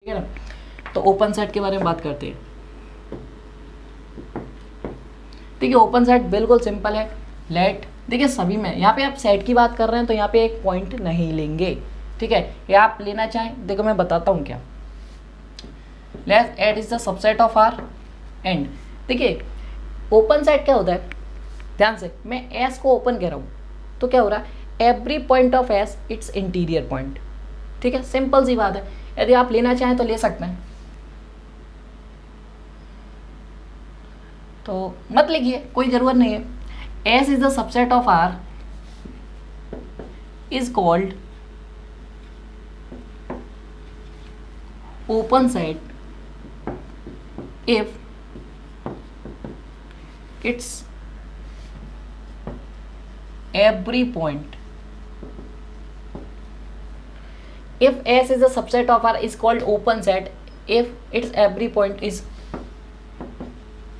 ठीक है ना। तो ओपन सेट के बारे में बात करते हैं। देखिए ओपन सेट बिल्कुल सिंपल है। लेट देखिए सभी में यहाँ पे आप सेट की बात कर रहे हैं तो यहाँ पे एक पॉइंट नहीं लेंगे, ठीक है। या आप लेना चाहें, देखो मैं बताता हूँ क्या। Let S is the subset of R and. देखिए ओपन सेट क्या होता है, ध्यान से, मैं एस को ओपन कह रहा हूँ तो क्या हो रहा है, every point of S it's interior point, ठीक है। सिंपल सी बात है, यदि आप लेना चाहें तो ले सकते हैं, तो मत लिखिए, कोई ज़रूरत नहीं है। S is the subset of R is called open set if it's every point. If S is a subset of R is called open set if its every point is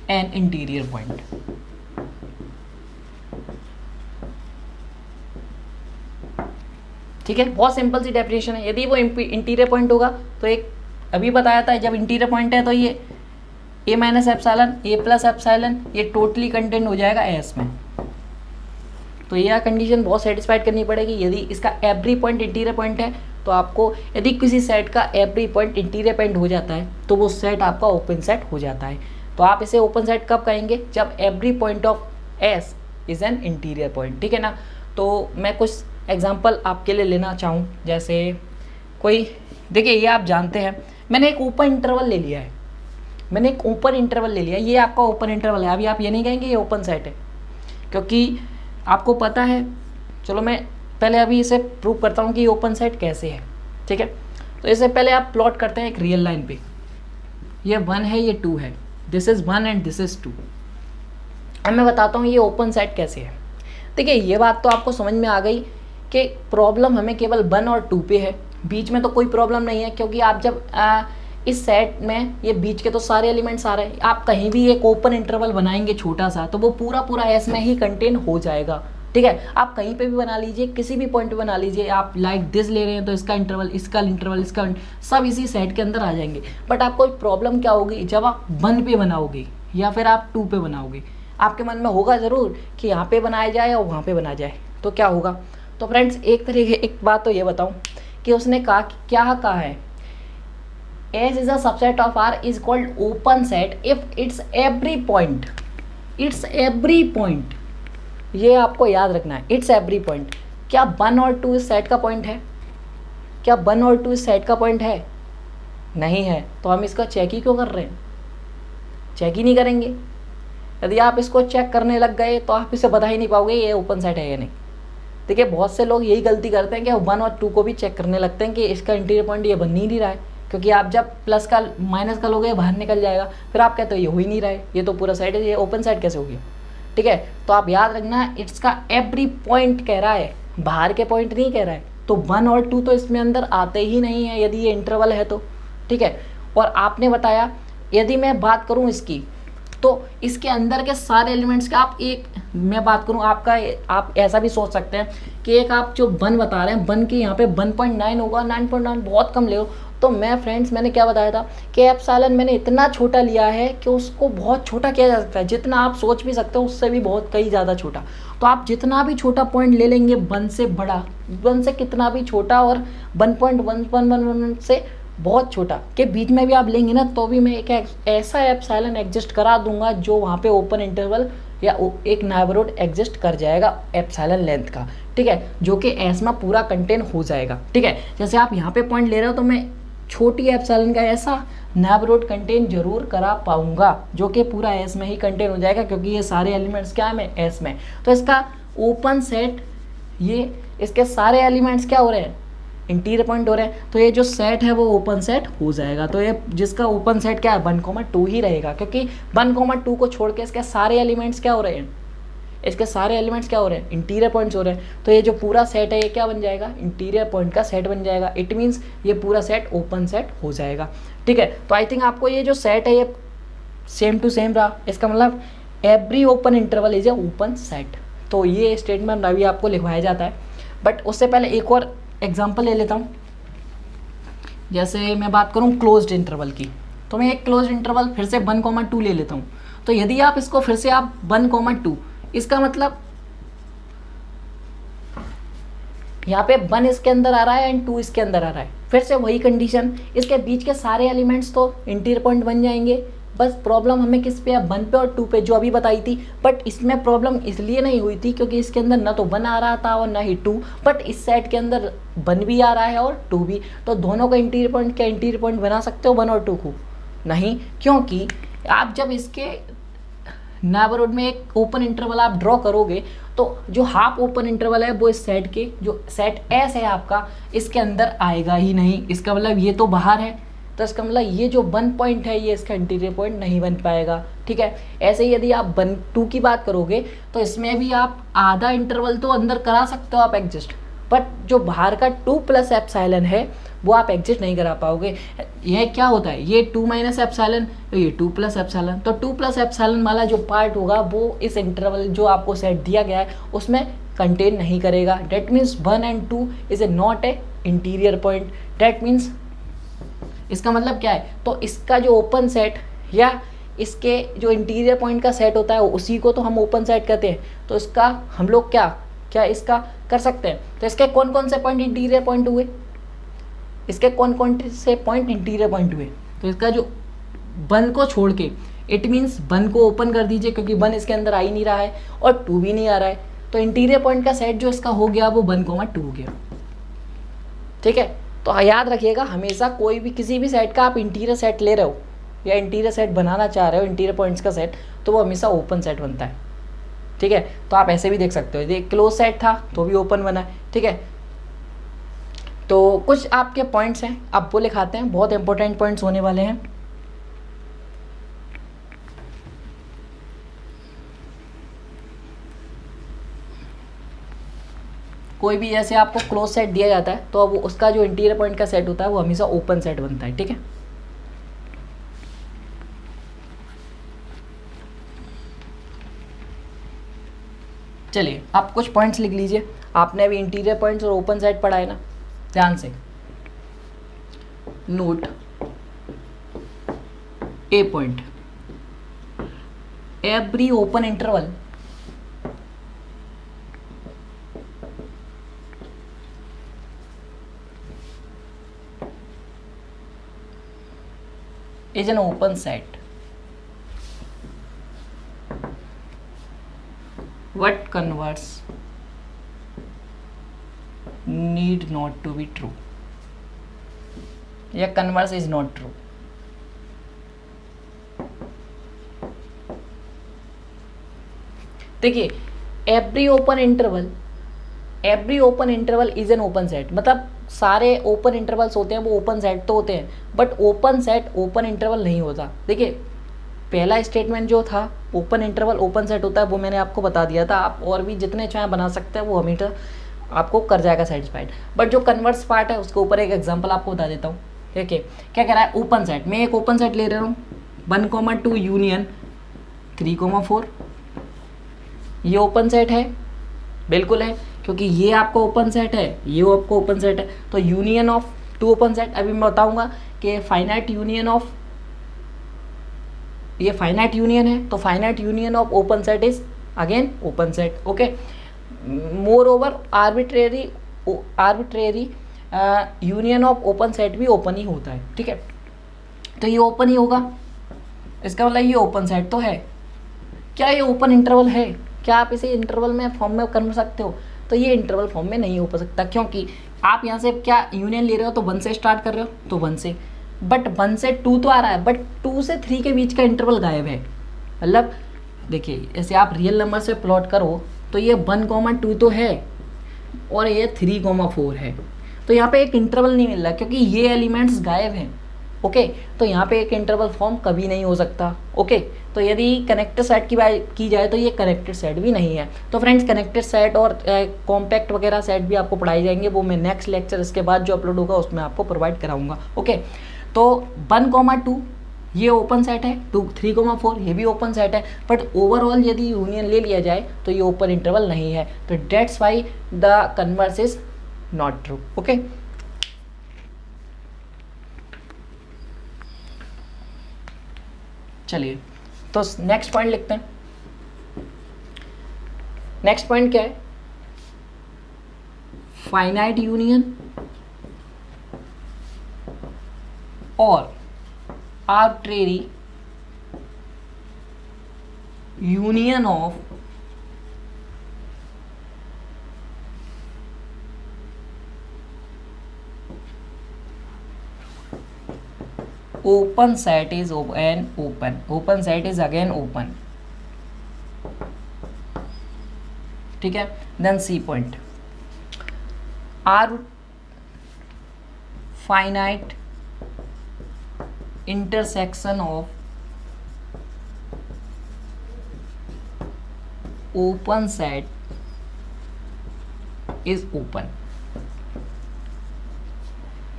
an interior point. ठीक है, बहुत simple सी definition है। यदि वो interior point होगा तो एक अभी बताया था, जब इंटीरियर पॉइंट है तो ये ए minus epsilon A plus epsilon ये टोटली कंटेंट हो जाएगा एस में। तो यह कंडीशन बहुत सेटिस्फाइड करनी पड़ेगी। यदि इसका एवरी पॉइंट इंटीरियर पॉइंट है तो आपको, यदि किसी सेट का एवरी पॉइंट इंटीरियर पॉइंट हो जाता है तो वो सेट आपका ओपन सेट हो जाता है। तो आप इसे ओपन सेट कब कहेंगे, जब every point of S is an interior point, ठीक है ना। तो मैं कुछ एग्जाम्पल आपके लिए लेना चाहूँ, जैसे कोई, देखिए ये आप जानते हैं, मैंने एक ओपन इंटरवल ले लिया है, मैंने एक ओपन इंटरवल ले लिया, ये आपका ओपन इंटरवल है। अभी आप ये नहीं कहेंगे ये ओपन सेट है, क्योंकि आपको पता है। चलो मैं पहले अभी इसे प्रूव करता हूँ कि ओपन सेट कैसे है, ठीक है। तो इससे पहले आप प्लॉट करते हैं एक रियल लाइन पे, ये 1 है ये 2 है, this is 1 and this is 2। अब मैं बताता हूँ ये ओपन सेट कैसे है। देखिए ये बात तो आपको समझ में आ गई कि प्रॉब्लम हमें केवल 1 और 2 पे है, बीच में तो कोई प्रॉब्लम नहीं है, क्योंकि आप जब इस सेट में ये बीच के तो सारे एलिमेंट्स आ रहे हैं। आप कहीं भी एक ओपन इंटरवल बनाएंगे छोटा सा तो वो पूरा पूरा एस में ही कंटेन हो जाएगा, ठीक है। आप कहीं पे भी बना लीजिए, किसी भी पॉइंट पे बना लीजिए, आप लाइक दिस ले रहे हैं तो इसका इंटरवल, इसका इंटरवल, इसका सब इसी सेट के अंदर आ जाएंगे। बट आपको प्रॉब्लम क्या होगी, जब आप 1 पे बनाओगे या फिर आप 2 पे बनाओगे, आपके मन में होगा ज़रूर कि यहाँ पे बनाया जाए और वहाँ पे बना जाए, तो क्या होगा। तो फ्रेंड्स एक बात तो ये बताऊँ कि उसने क्या कहा है, S is a subset of R is called open set if its every point, ये आपको याद रखना है, its every point। क्या 1 और 2 इस सेट का पॉइंट है, क्या 1 और 2 इस सेट का पॉइंट है, नहीं है। तो हम इसका चेक ही क्यों कर रहे हैं, चेक ही नहीं करेंगे। यदि आप इसको चेक करने लग गए तो आप इसे बता ही नहीं पाओगे ये ओपन सेट है या नहीं। देखिए बहुत से लोग यही गलती करते हैं कि 1 और 2 को भी चेक करने लगते हैं कि इसका इंटीरियर पॉइंट ये बन ही नहीं रहा है, क्योंकि आप जब प्लस का माइनस का लोगे बाहर निकल जाएगा, फिर आप कहते हो ये हो ही नहीं रहा है, ये तो पूरा साइड है, ये ओपन साइड कैसे हो गया, ठीक है। तो आप याद रखना इसका एवरी पॉइंट कह रहा है, बाहर के पॉइंट नहीं कह रहा है। तो 1 और 2 तो इसमें अंदर आते ही नहीं है यदि ये इंटरवल है तो, ठीक है। और आपने बताया, यदि मैं बात करूँ इसकी, तो इसके अंदर के सारे एलिमेंट्स का आप एक, मैं बात करूं आपका, आप ऐसा भी सोच सकते हैं कि एक आप जो 1 बता रहे हैं, 1 के यहाँ पे 1.9 होगा, 9.9 बहुत कम ले लो। तो मैंने क्या बताया था कि एप्सिलॉन मैंने इतना छोटा लिया है कि उसको बहुत छोटा किया जा सकता है, जितना आप सोच भी सकते हो उससे भी बहुत कई ज़्यादा छोटा। तो आप जितना भी छोटा पॉइंट ले लेंगे 1 से बड़ा, 1 से कितना भी छोटा, और 1.1 से बहुत छोटा के बीच में भी आप लेंगे ना, तो भी मैं एक ऐसा एप्सिलॉन एग्जिस्ट करा दूंगा जो वहाँ पे ओपन इंटरवल या एक नेबरहुड एग्जिस्ट कर जाएगा एप्सिलॉन लेंथ का, ठीक है, जो कि एस में पूरा कंटेन हो जाएगा, ठीक है। जैसे आप यहाँ पे पॉइंट ले रहे हो तो मैं छोटी एप्सिलॉन का ऐसा नेबरहुड कंटेन जरूर करा पाऊंगा जो कि पूरा एस में ही कंटेन हो जाएगा, क्योंकि ये सारे एलिमेंट्स क्या है एस में। तो इसका ओपन सेट, ये इसके सारे एलिमेंट्स क्या हो रहे हैं, इंटीरियर पॉइंट हो रहे हैं, तो ये जो सेट है वो ओपन सेट हो जाएगा। तो ये जिसका ओपन सेट क्या है 1,2 ही रहेगा, क्योंकि 1,2 को छोड़ के इसके सारे एलिमेंट्स क्या हो रहे हैं, इसके सारे एलिमेंट्स क्या हो रहे हैं, इंटीरियर पॉइंट्स हो रहे हैं। तो ये जो पूरा सेट है ये क्या बन जाएगा, इंटीरियर पॉइंट का सेट बन जाएगा। इट मीन्स ये पूरा सेट ओपन सेट हो जाएगा, ठीक है। तो आई थिंक आपको ये जो सेट है ये सेम टू सेम रहा, इसका मतलब every open interval is a open set. तो ये स्टेटमेंट अभी आपको लिखवाया जाता है, बट उससे पहले एक और एग्जाम्पल ले लेता हूँ। जैसे मैं बात करूँ क्लोज्ड इंटरवल की, तो मैं एक क्लोज्ड इंटरवल फिर से 1,2 ले लेता हूँ। तो यदि आप इसको फिर से आप 1,2, इसका मतलब यहाँ पे 1 इसके अंदर आ रहा है एंड 2 इसके अंदर आ रहा है, फिर से वही कंडीशन, इसके बीच के सारे एलिमेंट्स तो इंटीरियर पॉइंट बन जाएंगे। बस प्रॉब्लम हमें किस पे है, 1 पे और 2 पे, जो अभी बताई थी। बट इसमें प्रॉब्लम इसलिए नहीं हुई थी क्योंकि इसके अंदर ना तो 1 आ रहा था और ना ही 2, बट इस सेट के अंदर 1 भी आ रहा है और 2 भी। तो दोनों का इंटीरियर पॉइंट, क्या इंटीरियर पॉइंट बना सकते हो 1 और 2 को? नहीं, क्योंकि आप जब इसके नेबरहुड में एक ओपन इंटरवल आप ड्रॉ करोगे तो जो हाफ ओपन इंटरवल है वो इस सेट के, जो सेट एस है आपका, इसके अंदर आएगा ही नहीं। इसका मतलब ये तो बाहर है, तो इसका मतलब ये जो 1 पॉइंट है ये इसका इंटीरियर पॉइंट नहीं बन पाएगा। ठीक है, ऐसे ही यदि आप 2 की बात करोगे तो इसमें भी आप आधा इंटरवल तो अंदर करा सकते हो आप एडजस्ट, बट जो बाहर का 2+ε है वो आप एग्जिट नहीं करा पाओगे। यह क्या होता है, ये 2-ε, तो ये 2+ε, तो 2+ε वाला जो पार्ट होगा वो इस इंटरवल जो आपको सेट दिया गया है उसमें कंटेन नहीं करेगा। That means 1 and 2 is a not a interior point. That means इसका मतलब क्या है, तो इसका जो ओपन सेट या इसके जो इंटीरियर पॉइंट का सेट होता है उसी को तो हम ओपन सेट कहते हैं। तो इसका हम लोग क्या इसका कर सकते हैं। तो इसके कौन कौन से पॉइंट इंटीरियर पॉइंट हुए, इसके कौन कौन से पॉइंट इंटीरियर पॉइंट हुए, तो इसका जो 1 को छोड़ के, इट मीन्स 1 को ओपन कर दीजिए क्योंकि 1 इसके अंदर आ ही नहीं रहा है और 2 भी नहीं आ रहा है, तो इंटीरियर पॉइंट का सेट जो इसका हो गया वो 1,2 हो गया। ठीक है, तो याद रखिएगा हमेशा कोई भी किसी भी सेट का आप इंटीरियर सेट ले रहे हो या इंटीरियर सेट बनाना चाह रहे हो, इंटीरियर पॉइंट्स का सेट, तो वो हमेशा ओपन सेट बनता है। ठीक है, तो आप ऐसे भी देख सकते हो, ये क्लोज सेट था तो भी ओपन बना है। ठीक है, तो कुछ आपके पॉइंट्स हैं, आप वो लिखाते हैं, बहुत इंपॉर्टेंट पॉइंट्स होने वाले हैं। कोई भी जैसे आपको क्लोज सेट दिया जाता है तो अब उसका जो इंटीरियर पॉइंट का सेट होता है वो हमेशा ओपन सेट बनता है। ठीक है, चलिए आप कुछ पॉइंट्स लिख लीजिए। आपने अभी इंटीरियर पॉइंट्स और ओपन सेट पढ़ा है ना, ध्यान से note A point, every open interval is an open set. What converse need not to be true, या converse is not true. देखिए every open interval is an open set, मतलब सारे ओपन इंटरवल्स होते हैं वो ओपन सेट तो होते हैं, but open set open interval नहीं होता। देखिए पहला स्टेटमेंट जो था ओपन इंटरवल ओपन सेट होता है वो मैंने आपको बता दिया था, आप और भी जितने चाहे बना सकते हैं, वो हमेशा आपको कर जाएगा सेटिस्फाइड। बट जो कन्वर्स पार्ट है उसके ऊपर एक एग्जांपल आपको बता देता हूँ। ठीक है, क्या कह रहा है, ओपन सेट, मैं एक ओपन सेट ले रहा हूँ 1,2 यूनियन 3,4, ये ओपन सेट है, बिल्कुल है, क्योंकि ये आपका ओपन सेट है, ये आपका ओपन सेट है, तो यूनियन ऑफ 2 ओपन सेट। अभी मैं बताऊंगा कि फाइनाइट यूनियन ऑफ, ये फाइनाइट यूनियन है तो finite union of open set is again open set. Okay, more over arbitrary union of open set भी ओपन ही होता है। ठीक है, तो ये ओपन ही होगा, इसका मतलब ये ओपन सेट तो है। क्या ये ओपन इंटरवल है, क्या आप इसे इंटरवल में फॉर्म में कर सकते हो, तो ये इंटरवल फॉर्म में नहीं हो सकता, क्योंकि आप यहाँ से क्या यूनियन ले रहे हो तो 1 से स्टार्ट कर रहे हो, तो 1 से, बट 1 से 2 तो आ रहा है, बट 2 से 3 के बीच का इंटरवल गायब है। मतलब देखिए ऐसे आप रियल नंबर से प्लॉट करो तो ये 1,2 तो है और ये 3,4 है, तो यहाँ पे एक इंटरवल नहीं मिल रहा क्योंकि ये एलिमेंट्स गायब हैं। ओके, तो यहाँ पे एक इंटरवल फॉर्म कभी नहीं हो सकता। ओके, तो यदि कनेक्टेड सेट की बात की जाए तो ये कनेक्टेड सेट भी नहीं है। तो फ्रेंड्स कनेक्टेड सेट और कॉम्पैक्ट वगैरह सेट भी आपको पढ़ाई जाएंगे, वो मैं नेक्स्ट लेक्चर इसके बाद जो अपलोड होगा उसमें आपको प्रोवाइड कराऊंगा। ओके, तो 1,2 ये ओपन सेट है, 3,4 ये भी ओपन सेट है, बट ओवरऑल यदि यूनियन ले लिया जाए तो ये ओपन इंटरवल नहीं है, तो that's why the converse is not true. Okay, चलिए तो नेक्स्ट पॉइंट लिखते हैं। नेक्स्ट पॉइंट क्या है? फाइनाइट यूनियन और arbitrary union of open set is open set is again open, ठीक है। Then C point, are finite intersection of open set is open.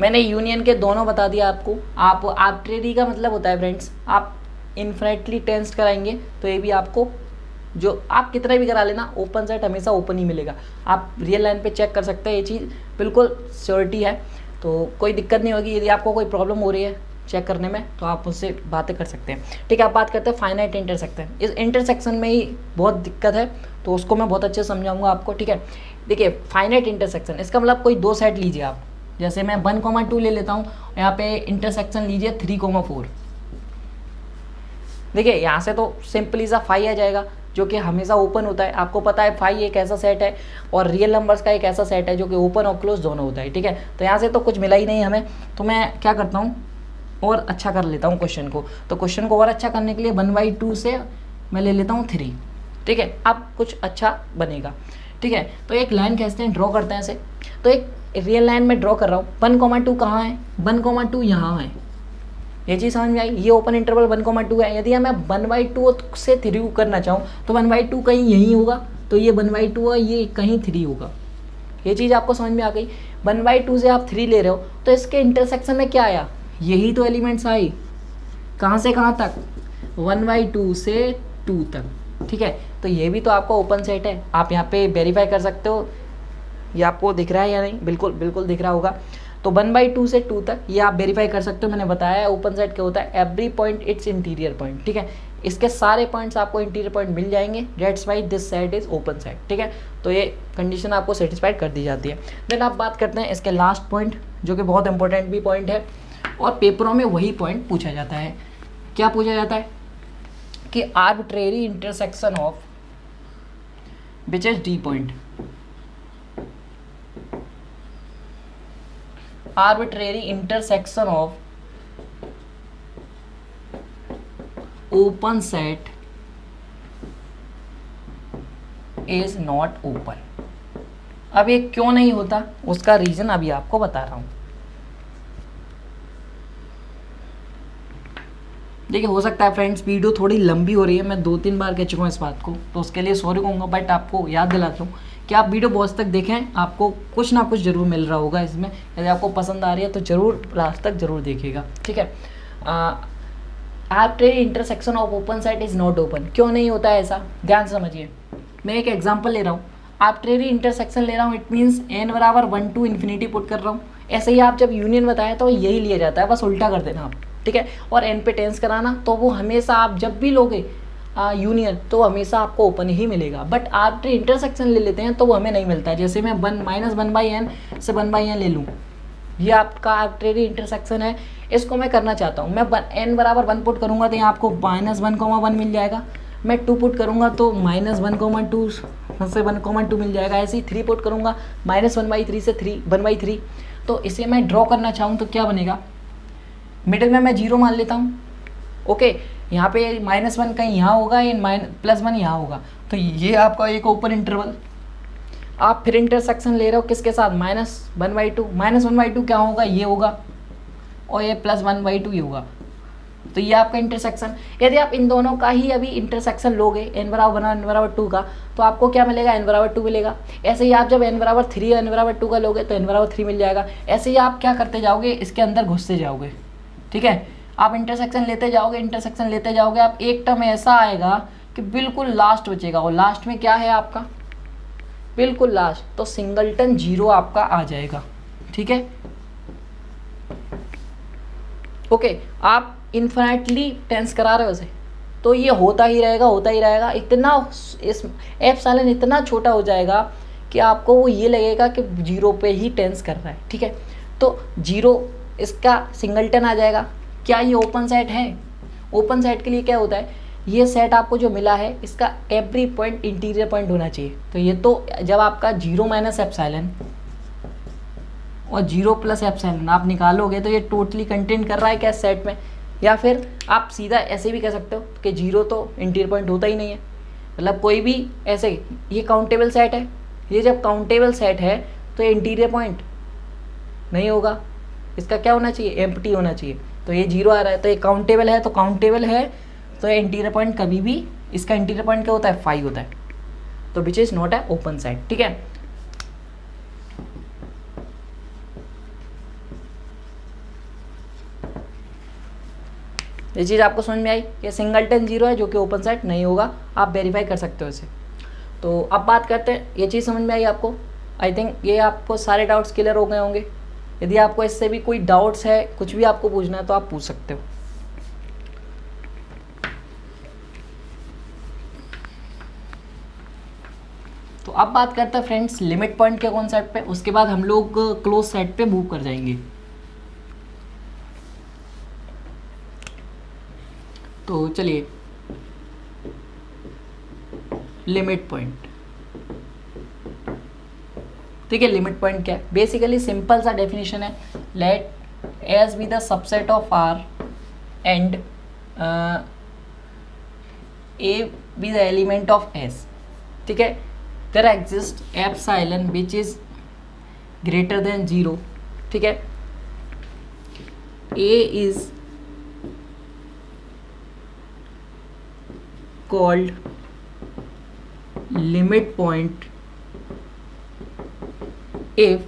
मैंने यूनियन के दोनों बता दिया आपको। आप आर्बिट्रेरी का मतलब होता है फ्रेंड्स, आप इनफिनिटली टेंस कराएंगे तो ये भी आपको, जो आप कितना भी करा लेना, ओपन सेट हमेशा ओपन ही मिलेगा। आप रियल लाइन पे चेक कर सकते हैं, ये चीज़ बिल्कुल श्योरिटी है, तो कोई दिक्कत नहीं होगी। यदि आपको कोई प्रॉब्लम हो रही है चेक करने में तो आप उससे बातें कर सकते हैं, ठीक है। आप बात करते हैं फाइनाइट इंटरसेक्शन। इस इंटरसेक्शन में ही बहुत दिक्कत है, तो उसको मैं बहुत अच्छे से समझाऊंगा आपको, ठीक है। देखिए फाइनाइट इंटरसेक्शन, इसका मतलब कोई दो सेट लीजिए आप, जैसे मैं 1,2 ले लेता हूँ, यहाँ पे इंटरसेक्शन लीजिए 3,4। देखिए यहाँ से तो सिंपली सा 5 आ जाएगा, जो कि हमेशा ओपन होता है। आपको पता है 5 एक ऐसा सेट है और रियल नंबर्स का एक ऐसा सेट है जो कि ओपन और क्लोज दोनों होता है, ठीक है। तो यहाँ से तो कुछ मिला ही नहीं हमें, तो मैं क्या करता हूँ और अच्छा कर लेता हूँ क्वेश्चन को। तो क्वेश्चन को और अच्छा करने के लिए 1/2 से मैं ले लेता हूँ 3, ठीक है। अब कुछ अच्छा बनेगा, ठीक है। तो एक लाइन खींचते हैं, ड्रॉ करते हैं ऐसे। तो एक रियल लाइन में ड्रॉ कर रहा हूँ, 1,2 कहाँ है? 1,2 यहाँ है, ये चीज़ समझ में आई। ये ओपन इंटरवल 1,2 है। यदि मैं 1/2 से 3 करना चाहूँ तो 1/2 कहीं यहीं होगा, तो ये 1/2 है, ये कहीं 3 होगा। ये चीज़ आपको समझ में आ गई। 1/2 से आप 3 ले रहे हो तो इसके इंटरसेक्शन में क्या आया? यही तो एलिमेंट्स आई। कहाँ से कहाँ तक? 1/2 से 2 तक, ठीक है। तो ये भी तो आपका ओपन सेट है। आप यहाँ पे वेरीफाई कर सकते हो, ये आपको दिख रहा है या नहीं? बिल्कुल बिल्कुल दिख रहा होगा। तो 1/2 से 2 तक ये आप वेरीफाई कर सकते हो। मैंने बताया ओपन सेट क्या होता है, every point it's interior point, ठीक है। इसके सारे पॉइंट्स आपको इंटीरियर पॉइंट मिल जाएंगे, that's why this set is open set, ठीक है। तो ये कंडीशन आपको सेटिस्फाइड कर दी जाती है। देन आप बात करते हैं इसके लास्ट पॉइंट, जो कि बहुत इंपॉर्टेंट भी पॉइंट है और पेपरों में वही पॉइंट पूछा जाता है। क्या पूछा जाता है? कि arbitrary intersection of which is D point, arbitrary intersection of open set is not open। अब ये क्यों नहीं होता, उसका रीजन अभी आपको बता रहा हूं। देखिए हो सकता है फ्रेंड्स वीडियो थोड़ी लंबी हो रही है, मैं 2-3 बार कह चुका हूँ इस बात को, तो उसके लिए सॉरी कहूँगा, बट आपको याद दिलाता हूँ कि आप वीडियो बहुत तक देखें, आपको कुछ ना कुछ जरूर मिल रहा होगा इसमें। यदि आपको पसंद आ रही है तो जरूर लास्ट तक जरूर देखिएगा, ठीक है। Arbitrary intersection of open set is not open. क्यों नहीं होता है ऐसा? ध्यान से समझिए। मैं एक एग्जांपल ले रहा हूँ, आर्बिट्रेरी इंटरसेक्शन ले रहा हूँ, इट मीन्स n बराबर 1 to इन्फिनिटी पुट कर रहा हूँ। ऐसे ही आप जब यूनियन बताया तो यही लिया जाता है, बस उल्टा कर देना आप, ठीक है। और n पे टेंस कराना, तो वो हमेशा आप जब भी लोगे यूनियन तो हमेशा आपको ओपन ही मिलेगा। बट आर्बिट्रेरी इंटरसेक्शन ले लेते हैं तो वो हमें नहीं मिलता। जैसे मैं -1/n से 1/n ले लूँ, ये आपका आर्बिट्रेरी इंटरसेक्शन है, इसको मैं करना चाहता हूँ। मैं n बराबर 1 पुट करूँगा तो यहाँ आपको -1,1 मिल जाएगा। मैं 2 पुट करूँगा तो -1,2 से 1,2 मिल जाएगा। ऐसे ही 3 पुट करूँगा -1/3 से 1/3। तो इसे मैं ड्रॉ करना चाहूँ तो क्या बनेगा? मिडिल में मैं 0 मान लेता हूँ, ओके। यहाँ पे -1 कहीं यहाँ होगा, +1 यहाँ होगा, तो ये आपका एक ओपन इंटरवल। आप फिर इंटरसेक्शन ले रहे हो किसके साथ? -1/2। -1/2 क्या होगा? ये होगा, और ये +1/2 ये होगा। तो ये आपका इंटरसेक्शन। यदि आप इन दोनों का ही अभी इंटरसेक्शन लोगे n बराबर 1 n बराबर 2 का, तो आपको क्या मिलेगा? n बराबर 2 मिलेगा। ऐसे ही आप जब n बराबर 3 n बराबर 2 का लोगे तो n बराबर 3 मिल जाएगा। ऐसे ही आप क्या करते जाओगे? इसके अंदर घुसते जाओगे, ठीक है। आप इंटरसेक्शन लेते जाओगे, इंटरसेक्शन लेते जाओगे, आप एक टर्म ऐसा आएगा कि बिल्कुल लास्ट बचेगा, और लास्ट में क्या है आपका? बिल्कुल लास्ट, तो सिंगलटन 0 आपका आ जाएगा, ठीक है, ओके। आप इन्फिनिटली टेंस करा रहे हो उसे, तो ये होता ही रहेगा, होता ही रहेगा, इतना इस एप्सिलॉन इतना छोटा हो जाएगा कि आपको वो ये लगेगा कि जीरो पे ही टेंस कर रहा है, ठीक है। तो जीरो इसका सिंगलटन आ जाएगा। क्या ये ओपन सेट है? ओपन सेट के लिए क्या होता है, ये सेट आपको जो मिला है इसका एवरी पॉइंट इंटीरियर पॉइंट होना चाहिए। तो ये तो जब आपका जीरो माइनस एप्सिलॉन और जीरो प्लस एप्सिलॉन आप निकालोगे तो ये टोटली कंटेन कर रहा है क्या सेट में, या फिर आप सीधा ऐसे भी कह सकते हो कि जीरो तो इंटीरियर पॉइंट होता ही नहीं है, मतलब कोई भी ऐसे, ये काउंटेबल सेट है, ये जब काउंटेबल सेट है तो ये इंटीरियर पॉइंट नहीं होगा, इसका क्या होना चाहिए, एम्प्टी होना चाहिए। तो ये जीरो आ रहा है तो ये काउंटेबल है, तो काउंटेबल है तो ये इंटीरियर पॉइंट कभी भी, इसका इंटीरियर पॉइंट क्या होता है, 5 होता है, तो which is not a open set, ठीक है। ये चीज़ आपको समझ में आई, ये सिंगलटन जीरो है जो कि ओपन सेट नहीं होगा, आप वेरीफाई कर सकते हो इसे। तो अब बात करते हैं, ये चीज़ समझ में आई आपको, आई थिंक ये आपको सारे डाउट्स क्लियर हो गए होंगे। यदि आपको इससे भी कोई डाउट्स है, कुछ भी आपको पूछना है तो आप पूछ सकते हो। तो अब बात करते हैं फ्रेंड्स लिमिट पॉइंट के कॉन्सेप्ट पे, उसके बाद हम लोग क्लोज सेट पे मूव कर जाएंगे। तो चलिए, लिमिट पॉइंट, ठीक है। लिमिट पॉइंट क्या है, बेसिकली सिंपल सा डेफिनेशन है, let S be the subset of R and a be the element of S, ठीक है। There exist epsilon which is greater than zero, ठीक है। A is called limit point if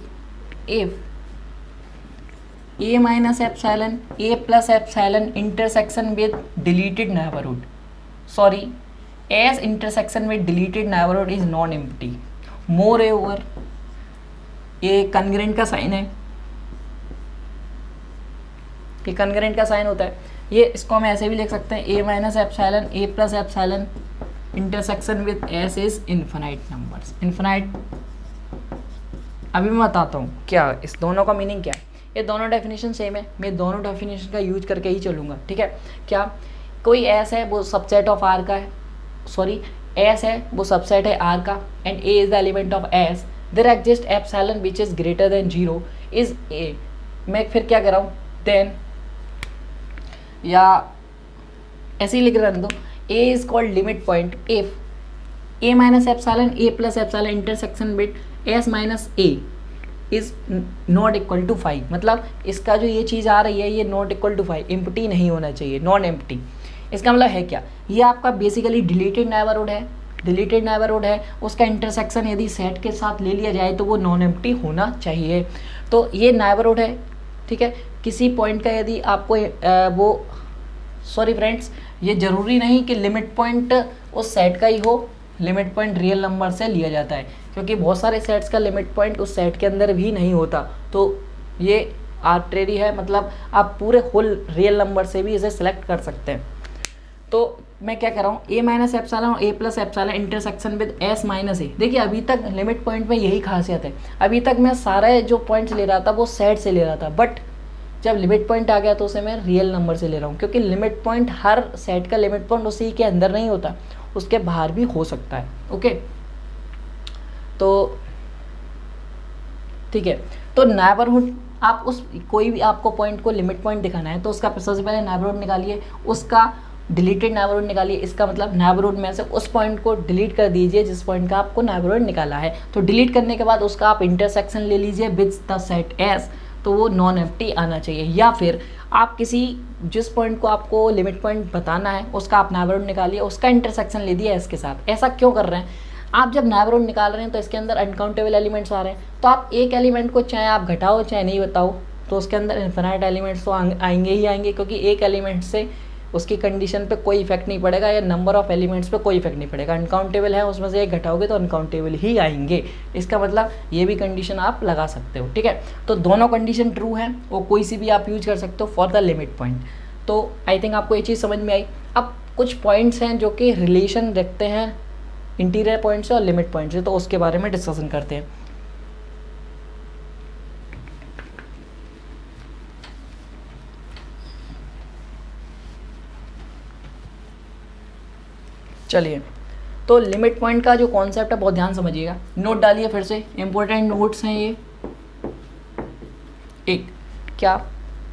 a minus epsilon a plus epsilon intersection with deleted neighborhood, sorry, as intersection with deleted neighborhood is non-empty, moreover ये congruent का sign है, ये congruent का sign होता है। ये इसको हम ऐसे भी लिख सकते हैं, a minus epsilon a plus epsilon intersection with s is infinite numbers, infinite. अभी मैं बताता हूँ क्या इस दोनों का मीनिंग क्या है। ये दोनों डेफिनेशन सेम है, मैं दोनों डेफिनेशन का यूज करके ही चलूँगा, ठीक है। क्या कोई s है वो सबसेट ऑफ r का है, सॉरी s है वो सबसेट है r का, and a is the element of s, there exist epsilon which is greater than zero is a। मैं फिर क्या कर रहा हूँ, देन या ऐसे ही लिख रहने दो, a is called limit point if a minus epsilon a plus epsilon intersection with s minus a is not equal to 5, मतलब इसका जो ये चीज़ आ रही है ये नॉट इक्वल टू 5, एम्प्टी नहीं होना चाहिए, नॉन एम्प्टी। इसका मतलब है क्या, ये आपका बेसिकली डिलीटेड नेबरहुड है, डिलीटेड नेबरहुड है, उसका इंटरसेक्शन यदि सेट के साथ ले लिया जाए तो वो नॉन एम्प्टी होना चाहिए। तो ये नेबरहुड है, ठीक है। किसी पॉइंट का यदि आपको वो, सॉरी फ्रेंड्स, ये ज़रूरी नहीं कि लिमिट पॉइंट उस सेट का ही हो, लिमिट पॉइंट रियल नंबर से लिया जाता है, क्योंकि बहुत सारे सेट्स का लिमिट पॉइंट उस सेट के अंदर भी नहीं होता, तो ये आर्बिट्रेरी है, मतलब आप पूरे होल रियल नंबर से भी इसे सिलेक्ट कर सकते हैं। तो मैं क्या कर रहा हूँ, ए माइनस एप्सिलॉन और A plus epsilon intersection with S minus A. देखिए अभी तक लिमिट पॉइंट में यही खासियत है, अभी तक मैं सारे जो पॉइंट्स ले रहा था वो सेट से ले रहा था, बट जब लिमिट पॉइंट आ गया तो उसे मैं रियल नंबर से ले रहा हूँ, क्योंकि लिमिट पॉइंट हर सेट का लिमिट पॉइंट उसी के अंदर नहीं होता, उसके बाहर भी हो सकता है। ओके, तो ठीक है। तो नेबरहुड, आप उस कोई भी आपको पॉइंट को लिमिट पॉइंट दिखाना है तो उसका सबसे पहले नेबरहुड निकालिए, उसका डिलीटेड नेबरहुड निकालिए। इसका मतलब नेबरहुड में से उस पॉइंट को डिलीट कर दीजिए जिस पॉइंट का आपको नेबरहुड निकाला है। तो डिलीट करने के बाद उसका आप इंटरसेक्शन ले लीजिए विद द सेट एस, तो वो नॉन एम्प्टी आना चाहिए। या फिर आप किसी जिस पॉइंट को आपको लिमिट पॉइंट बताना है उसका आप नेबरहुड निकालिए, उसका इंटरसेक्शन ले दिया एस के साथ। ऐसा क्यों कर रहे हैं, आप जब नेबरहुड निकाल रहे हैं तो इसके अंदर अनकाउंटेबल एलिमेंट्स आ रहे हैं, तो आप एक एलिमेंट को चाहे आप घटाओ चाहे नहीं बताओ तो उसके अंदर इन्फिनाइट एलिमेंट्स तो आएंगे ही आएंगे, क्योंकि एक एलिमेंट से उसकी कंडीशन पे कोई इफेक्ट नहीं पड़ेगा या नंबर ऑफ एलिमेंट्स पे कोई इफेक्ट नहीं पड़ेगा। अनकाउंटेबल है उसमें से एक घटाओगे तो अनकाउंटेबल ही आएंगे, इसका मतलब ये भी कंडीशन आप लगा सकते हो। ठीक है, तो दोनों कंडीशन ट्रू है, वो कोई सी भी आप यूज कर सकते हो फॉर द लिमिट पॉइंट। तो आई थिंक आपको ये चीज़ समझ में आई। अब कुछ पॉइंट्स हैं जो कि रिलेशन रखते हैं इंटीरियर पॉइंट से और लिमिट पॉइंट से, तो उसके बारे में डिस्कशन करते हैं। चलिए, तो लिमिट पॉइंट का जो कॉन्सेप्ट है बहुत ध्यान समझिएगा, नोट डालिए फिर से, इंपॉर्टेंट नोट्स हैं ये। एक, क्या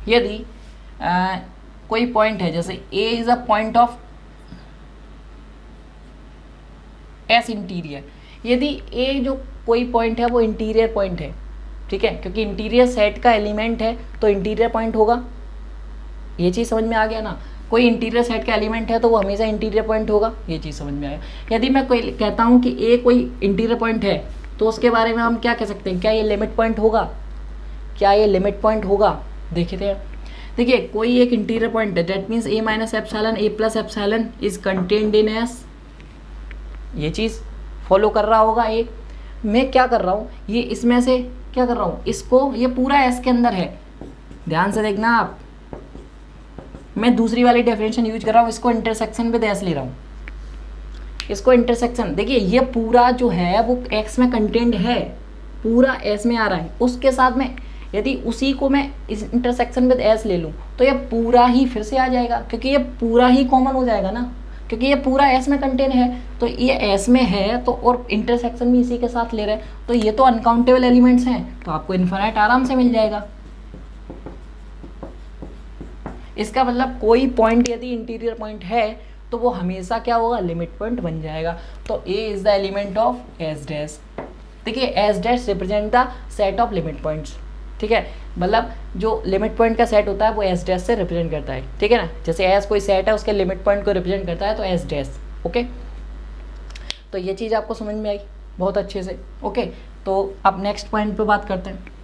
यदि कोई पॉइंट है, जैसे A is a point of S interior, यदि ए जो कोई पॉइंट है वो इंटीरियर पॉइंट है, ठीक है, क्योंकि इंटीरियर सेट का एलिमेंट है तो इंटीरियर पॉइंट होगा, ये चीज़ समझ में आ गया ना। कोई इंटीरियर सेट का एलिमेंट है तो वो हमेशा इंटीरियर पॉइंट होगा, ये चीज़ समझ में आया। यदि मैं कोई कहता हूँ कि ए कोई इंटीरियर पॉइंट है तो उसके बारे में हम क्या कह सकते हैं, क्या ये लिमिट पॉइंट होगा, क्या ये लिमिट पॉइंट होगा। देखिए कोई एक इंटीरियर पॉइंट है, that means A minus epsilon A plus epsilon is contained in S, ये चीज़ फॉलो कर रहा होगा। एक मैं क्या कर रहा हूँ, ये इसमें से क्या कर रहा हूँ, इसको, ये पूरा एस के अंदर है, ध्यान से देखना आप, मैं दूसरी वाली डेफिनेशन यूज कर रहा हूँ, इसको इंटरसेक्शन विद एस ले रहा हूँ, इसको इंटरसेक्शन। देखिए ये पूरा जो है वो एक्स में कंटेंट है, पूरा एस में आ रहा है, उसके साथ में यदि उसी को मैं इस इंटरसेक्शन विद एस ले लूँ तो ये पूरा ही फिर से आ जाएगा, क्योंकि ये पूरा ही कॉमन हो जाएगा ना, क्योंकि ये पूरा एस में कंटेन है, तो ये एस में है तो, और इंटरसेक्शन भी इसी के साथ ले रहे हैं, तो ये तो अनकाउंटेबल एलिमेंट्स हैं, तो आपको इन्फिनाइट आराम से मिल जाएगा। इसका मतलब कोई पॉइंट यदि इंटीरियर पॉइंट है तो वो हमेशा क्या होगा, लिमिट पॉइंट बन जाएगा। तो A is the element of S dash. देखिए S dash represent the set of limit points, ठीक है, मतलब जो लिमिट पॉइंट का सेट होता है वो एस डैश से रिप्रेजेंट करता है, ठीक है ना। जैसे एस कोई सेट है उसके लिमिट पॉइंट को रिप्रेजेंट करता है तो एस डैश, ओके। तो ये चीज़ आपको समझ में आई बहुत अच्छे से, ओके। तो अब नेक्स्ट पॉइंट पे बात करते हैं।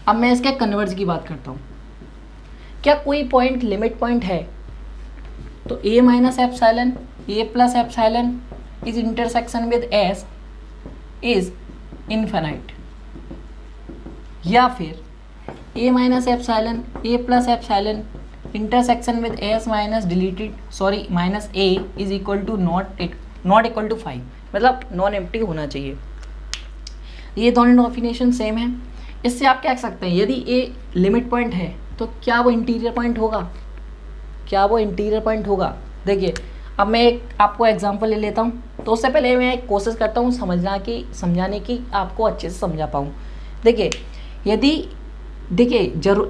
अब मैं इसके कन्वर्ज की बात करता हूँ। क्या कोई पॉइंट लिमिट पॉइंट है तो A minus epsilon A plus epsilon is intersection with S is infinite, या फिर A minus epsilon A plus epsilon intersection with S minus deleted sorry minus A is equal to not equal to 5, मतलब non empty होना चाहिए। ये दोनों definition same है। इससे आप क्या कह सकते हैं, यदि ए लिमिट पॉइंट है तो क्या वो इंटीरियर पॉइंट होगा, क्या वो इंटीरियर पॉइंट होगा। देखिए अब मैं एक आपको एग्जांपल ले लेता हूँ, तो उससे पहले मैं एक कोशिश करता हूँ समझाने की आपको अच्छे से समझा पाऊँ। देखिए यदि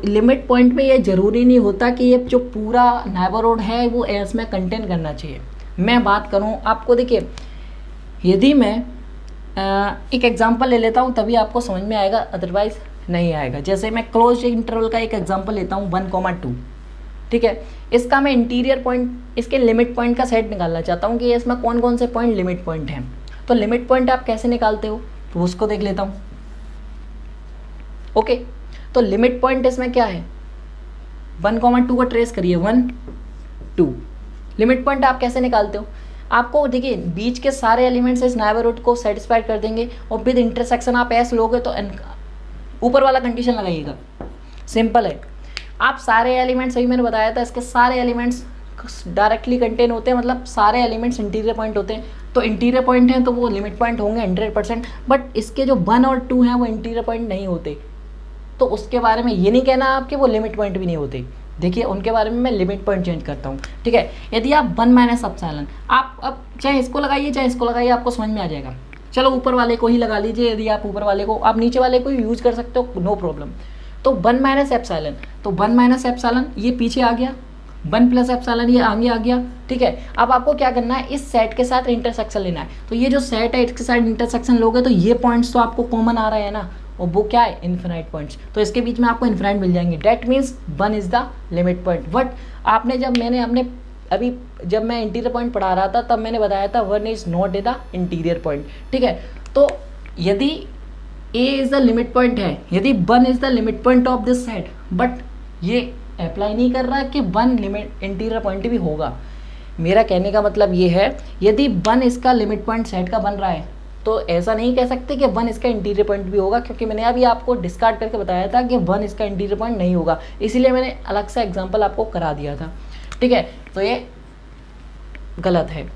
लिमिट पॉइंट पे ये ज़रूरी नहीं होता कि ये जो पूरा नेबरहुड है वो एस में कंटेन करना चाहिए। मैं बात करूँ आपको, देखिए यदि मैं एक एग्जांपल ले लेता हूँ तभी आपको समझ में आएगा, अदरवाइज नहीं आएगा। जैसे मैं क्लोज इंटरवल का एक एग्जांपल लेता हूँ 1,2, ठीक है। इसका मैं इंटीरियर पॉइंट, इसके लिमिट पॉइंट का सेट निकालना चाहता हूँ कि इसमें कौन कौन से पॉइंट लिमिट पॉइंट हैं। तो लिमिट पॉइंट आप कैसे निकालते हो तो उसको देख लेता हूँ, ओके। तो लिमिट पॉइंट इसमें क्या है, 1,2 को ट्रेस करिए, 1 2। लिमिट पॉइंट आप कैसे निकालते हो, आपको देखिए बीच के सारे एलिमेंट्स इस नेबरहुड को सेटिस्फाइड कर देंगे और विद इंटरसेक्शन आप एस लोगे तो ऊपर वाला कंडीशन लगाइएगा, सिंपल है। आप सारे एलिमेंट्स, अभी मैंने बताया था, इसके सारे एलिमेंट्स डायरेक्टली कंटेन होते हैं, मतलब सारे एलिमेंट्स इंटीरियर पॉइंट होते हैं। तो इंटीरियर पॉइंट हैं तो वो लिमिट पॉइंट होंगे 100%, बट इसके जो 1 और 2 हैं वो इंटीरियर पॉइंट नहीं होते। तो उसके बारे में ये नहीं कहना आपके वो लिमिट पॉइंट भी नहीं होते। देखिए उनके बारे में मैं लिमिट पॉइंट चेंज करता हूँ, ठीक है। यदि आप 1 माइनस एप्सिलॉन, आप अब चाहे इसको लगाइए चाहे इसको लगाइए, आपको समझ में आ जाएगा। चलो ऊपर वाले को ही लगा लीजिए, यदि आप ऊपर वाले को, आप नीचे वाले को यूज़ कर सकते हो, नो प्रॉब्लम। तो 1 माइनस एप्सिलॉन, तो 1 माइनस एप्सिलॉन ये पीछे आ गया, 1 प्लस एप्सिलॉन ये आगे आ गया, ठीक है। अब आपको क्या करना है, इस सेट के साथ इंटरसेक्शन लेना है। तो ये जो सेट है इसके साथ इंटरसेक्शन लोगे तो ये पॉइंट्स तो आपको कॉमन आ रहे हैं ना, और वो क्या है, इन्फिनाइट पॉइंट्स। तो इसके बीच में आपको इन्फिनाइट मिल जाएंगे, that means 1 is the limit point. But आपने जब मैं इंटीरियर पॉइंट पढ़ा रहा था तब मैंने बताया था 1 is not the interior point, ठीक है। तो यदि A is the limit point है, यदि 1 is the limit point of this set, but ये अप्लाई नहीं कर रहा कि 1 लिमिट इंटीरियर पॉइंट भी होगा। मेरा कहने का मतलब ये है, यदि 1 इसका लिमिट पॉइंट सेट का बन रहा है तो ऐसा नहीं कह सकते कि 1 इसका इंटीरियर पॉइंट भी होगा, क्योंकि मैंने अभी आपको डिस्कार्ड करके बताया था कि 1 इसका इंटीरियर पॉइंट नहीं होगा, इसीलिए मैंने अलग से एग्जाम्पल आपको करा दिया था। ठीक है, तो ये गलत है।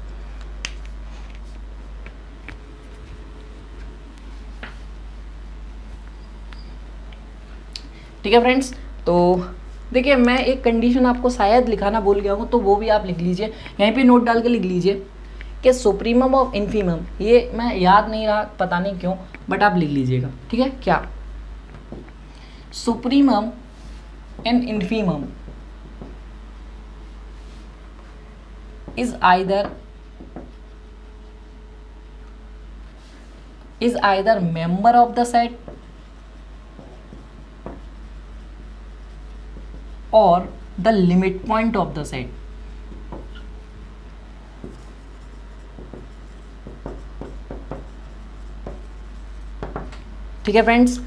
ठीक है फ्रेंड्स, तो देखिए मैं एक कंडीशन आपको शायद लिखाना भूल गया हूँ, तो वो भी आप लिख लीजिए, यहीं पे नोट डाल के लिख लीजिए कि सुप्रीमम ऑफ इन्फीमम, ये मैं याद नहीं रहा पता नहीं क्यों, बट आप लिख लीजिएगा। ठीक है, क्या supremum and infimum is either member of the set or the limit point of the set। ठीक है फ्रेंड्स,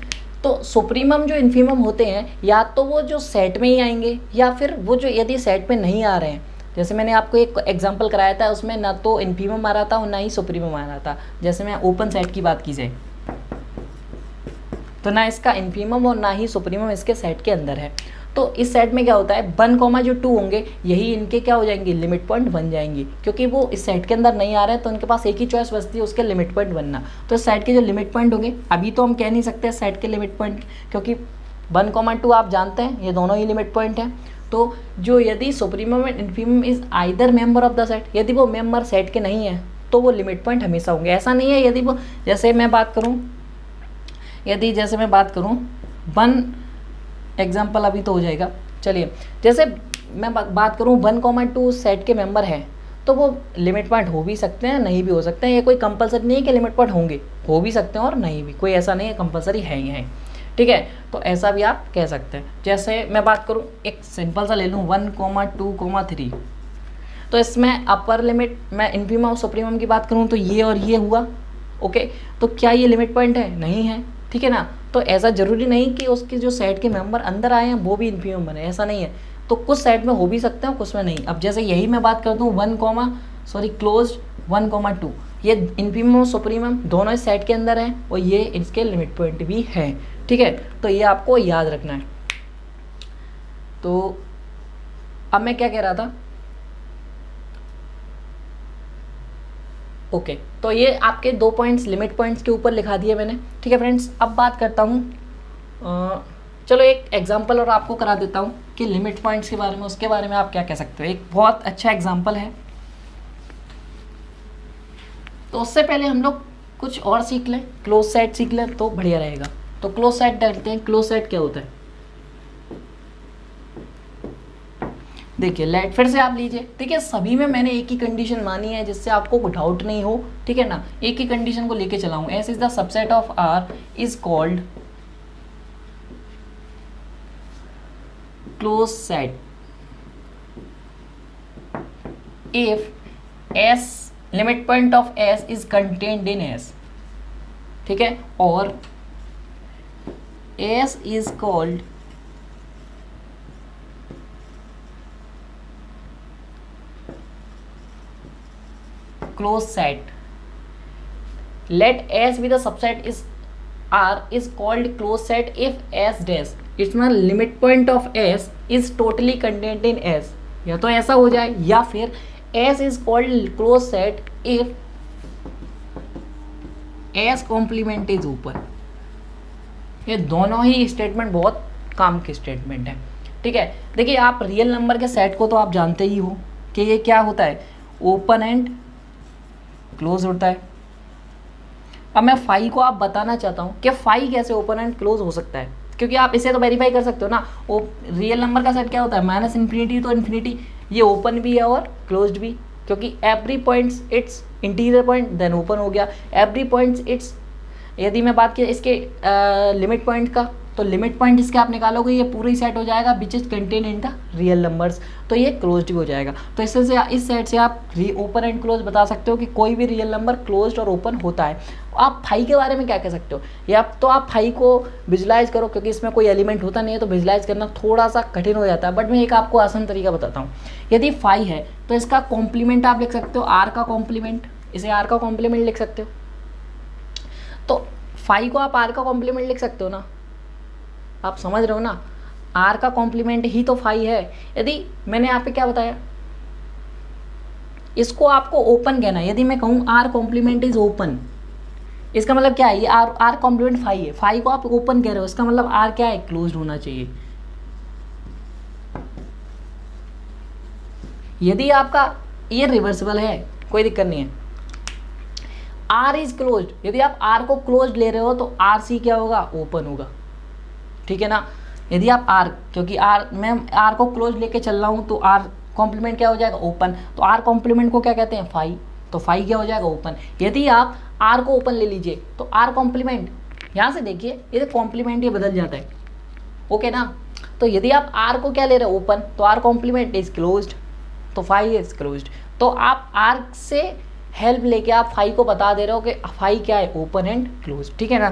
तो सुप्रीमम जो इन्फीमम होते हैं या तो वो जो सेट में ही आएंगे या फिर वो जो यदि सेट में नहीं आ रहे हैं, जैसे मैंने आपको एक एग्जांपल कराया था, उसमें ना तो इन्फीमम आ रहा था और ना ही सुप्रीमम आ रहा था। जैसे मैं ओपन सेट की बात की जाए तो ना इसका इन्फीमम और ना ही सुप्रीमम इसके सेट के अंदर है। तो इस सेट में क्या होता है, 1, जो 2 होंगे यही इनके क्या हो जाएंगे, लिमिट पॉइंट बन जाएंगे, क्योंकि वो इस सेट के अंदर नहीं आ रहे हैं तो उनके पास एक ही चॉइस बचती है, उसके लिमिट पॉइंट बनना। तो इस सेट के जो लिमिट पॉइंट होंगे, अभी तो हम कह नहीं सकते सेट के लिमिट पॉइंट, क्योंकि 1, 2 आप जानते हैं ये दोनों ही लिमिट पॉइंट हैं। तो जो यदि supremum and infimum is either member of the set, यदि वो मेंबर सेट के नहीं है तो वो लिमिट पॉइंट हमेशा होंगे। ऐसा नहीं है यदि वो, जैसे मैं बात करूं 1 एग्जाम्पल अभी तो हो जाएगा, चलिए जैसे मैं बात करूं 1, 2 सेट के मेंबर हैं तो वो लिमिट पॉइंट हो भी सकते हैं नहीं भी हो सकते हैं, ये कोई कंपलसरी नहीं है कि लिमिट पॉइंट होंगे, हो भी सकते हैं और नहीं भी, कोई ऐसा नहीं है कंपलसरी है ही है। ठीक है, तो ऐसा भी आप कह सकते हैं। जैसे मैं बात करूं, एक सिंपल सा ले लूं 1, 2, 3, तो इसमें अपर लिमिट, मैं इन्फीमम और सुप्रीमम की बात करूं तो ये और ये हुआ। ओके, तो क्या ये लिमिट पॉइंट है? नहीं है। ठीक है ना, तो ऐसा जरूरी नहीं कि उसके जो सेट के मेंबर अंदर आए हैं वो भी इन्फीमम बने, ऐसा नहीं है। तो कुछ सेट में हो भी सकते हैं कुछ में नहीं। अब जैसे यही मैं बात करता हूँ क्लोज 1, 2, ये इन्फीमम और सुप्रीमम दोनों इस सेट के अंदर हैं और ये इसके लिमिट पॉइंट भी हैं। ठीक है, तो ये आपको याद रखना है। तो अब मैं क्या कह रहा था, ओके, तो ये आपके 2 पॉइंट्स लिमिट पॉइंट्स के ऊपर लिखा दिए मैंने। ठीक है फ्रेंड्स, अब बात करता हूँ, चलो एक एग्जांपल और आपको करा देता हूँ कि लिमिट पॉइंट्स के बारे में, उसके बारे में आप क्या कह सकते हो। एक बहुत अच्छा एग्जांपल है, तो उससे पहले हम लोग कुछ और सीख लें, क्लोज सेट सीख लें तो बढ़िया रहेगा। तो क्लोज सेट डालते हैं। क्लोज सेट क्या होता है, देखिए लेट फिर से आप लीजिए। देखिए सभी में मैंने एक ही कंडीशन मानी है जिससे आपको कोई डाउट नहीं हो। ठीक है ना, एक ही कंडीशन को लेके चला हूं। S is the subset of R is called close set if S limit point of S is contained in S. ठीक है, और S is called closed set. Let S be the subset is R is called closed set if S dash its limit point of S is totally contained in S। या तो ऐसा हो जाए या फिर S is called closed set if S complement is ऊपर। ये दोनों ही स्टेटमेंट बहुत काम के स्टेटमेंट है। ठीक है, देखिए आप रियल नंबर के सेट को तो आप जानते ही हो कि ये क्या होता है, ओपन एंड क्लोज होता है। अब मैं फाई को आप बताना चाहता हूँ कि फाई कैसे ओपन एंड क्लोज हो सकता है, क्योंकि आप इसे तो वेरीफाई कर सकते हो ना। वो रियल नंबर का सेट क्या होता है, माइनस इन्फिनिटी तो इन्फिनिटी, ये ओपन भी है और क्लोज्ड भी, क्योंकि every points it's interior point then open हो गया। एवरी पॉइंट्स इट्स, यदि मैं बात की इसके लिमिट पॉइंट का, तो लिमिट पॉइंट इसके आप निकालोगे ये पूरा ही सेट हो जाएगा which is contain in the real numbers, तो ये क्लोज्ड भी हो जाएगा। तो इससे से इस सेट से आप ओपन एंड क्लोज बता सकते हो कि कोई भी रियल नंबर क्लोज्ड और ओपन होता है। आप फाई के बारे में क्या कह सकते हो, या तो आप फाई को विजुलाइज करो, क्योंकि इसमें कोई एलिमेंट होता नहीं है तो विजुलाइज करना थोड़ा सा कठिन हो जाता है, बट मैं एक आपको आसान तरीका बताता हूँ। यदि फाई है तो इसका कॉम्प्लीमेंट आप लिख सकते हो, आर का कॉम्प्लीमेंट, इसे आर का कॉम्प्लीमेंट लिख सकते हो। तो फाई को आप आर का कॉम्प्लीमेंट लिख सकते हो ना, आप समझ रहे हो ना, आर का कॉम्प्लीमेंट ही तो फाई है। यदि मैंने यहाँ पे क्या बताया, इसको आपको ओपन कहना है। यदि मैं कहूँ आर कॉम्प्लीमेंट इज ओपन, इसका मतलब क्या है, ये आर कॉम्प्लीमेंट फाई है, फाई को आप ओपन कह रहे हो, इसका मतलब आर क्या है, क्लोज्ड होना चाहिए। यदि आपका ये रिवर्सिबल है कोई दिक्कत नहीं है, आर इज क्लोज्ड, यदि आप आर को क्लोज्ड ले रहे हो तो आर सी क्या होगा, ओपन होगा, ठीक है ना। यदि आप आर, क्योंकि आर मैं आर को क्लोज लेके चल रहा हूँ तो आर कॉम्प्लीमेंट क्या हो जाएगा, ओपन, तो आर कॉम्प्लीमेंट को क्या कहते हैं, फाई, तो फाई क्या हो जाएगा, ओपन। यदि आप आर को ओपन ले लीजिए तो आर कॉम्प्लीमेंट, यहाँ से देखिए ये कॉम्प्लीमेंट ये बदल जाता है, ओके ना। तो यदि आप आर को क्या ले रहे हो, ओपन, तो आर कॉम्प्लीमेंट इज क्लोज्ड, तो फाई इज क्लोज्ड। तो आप आर से हेल्प लेके आप फाई को बता दे रहे हो कि फाई क्या है, ओपन एंड क्लोज, ठीक है ना।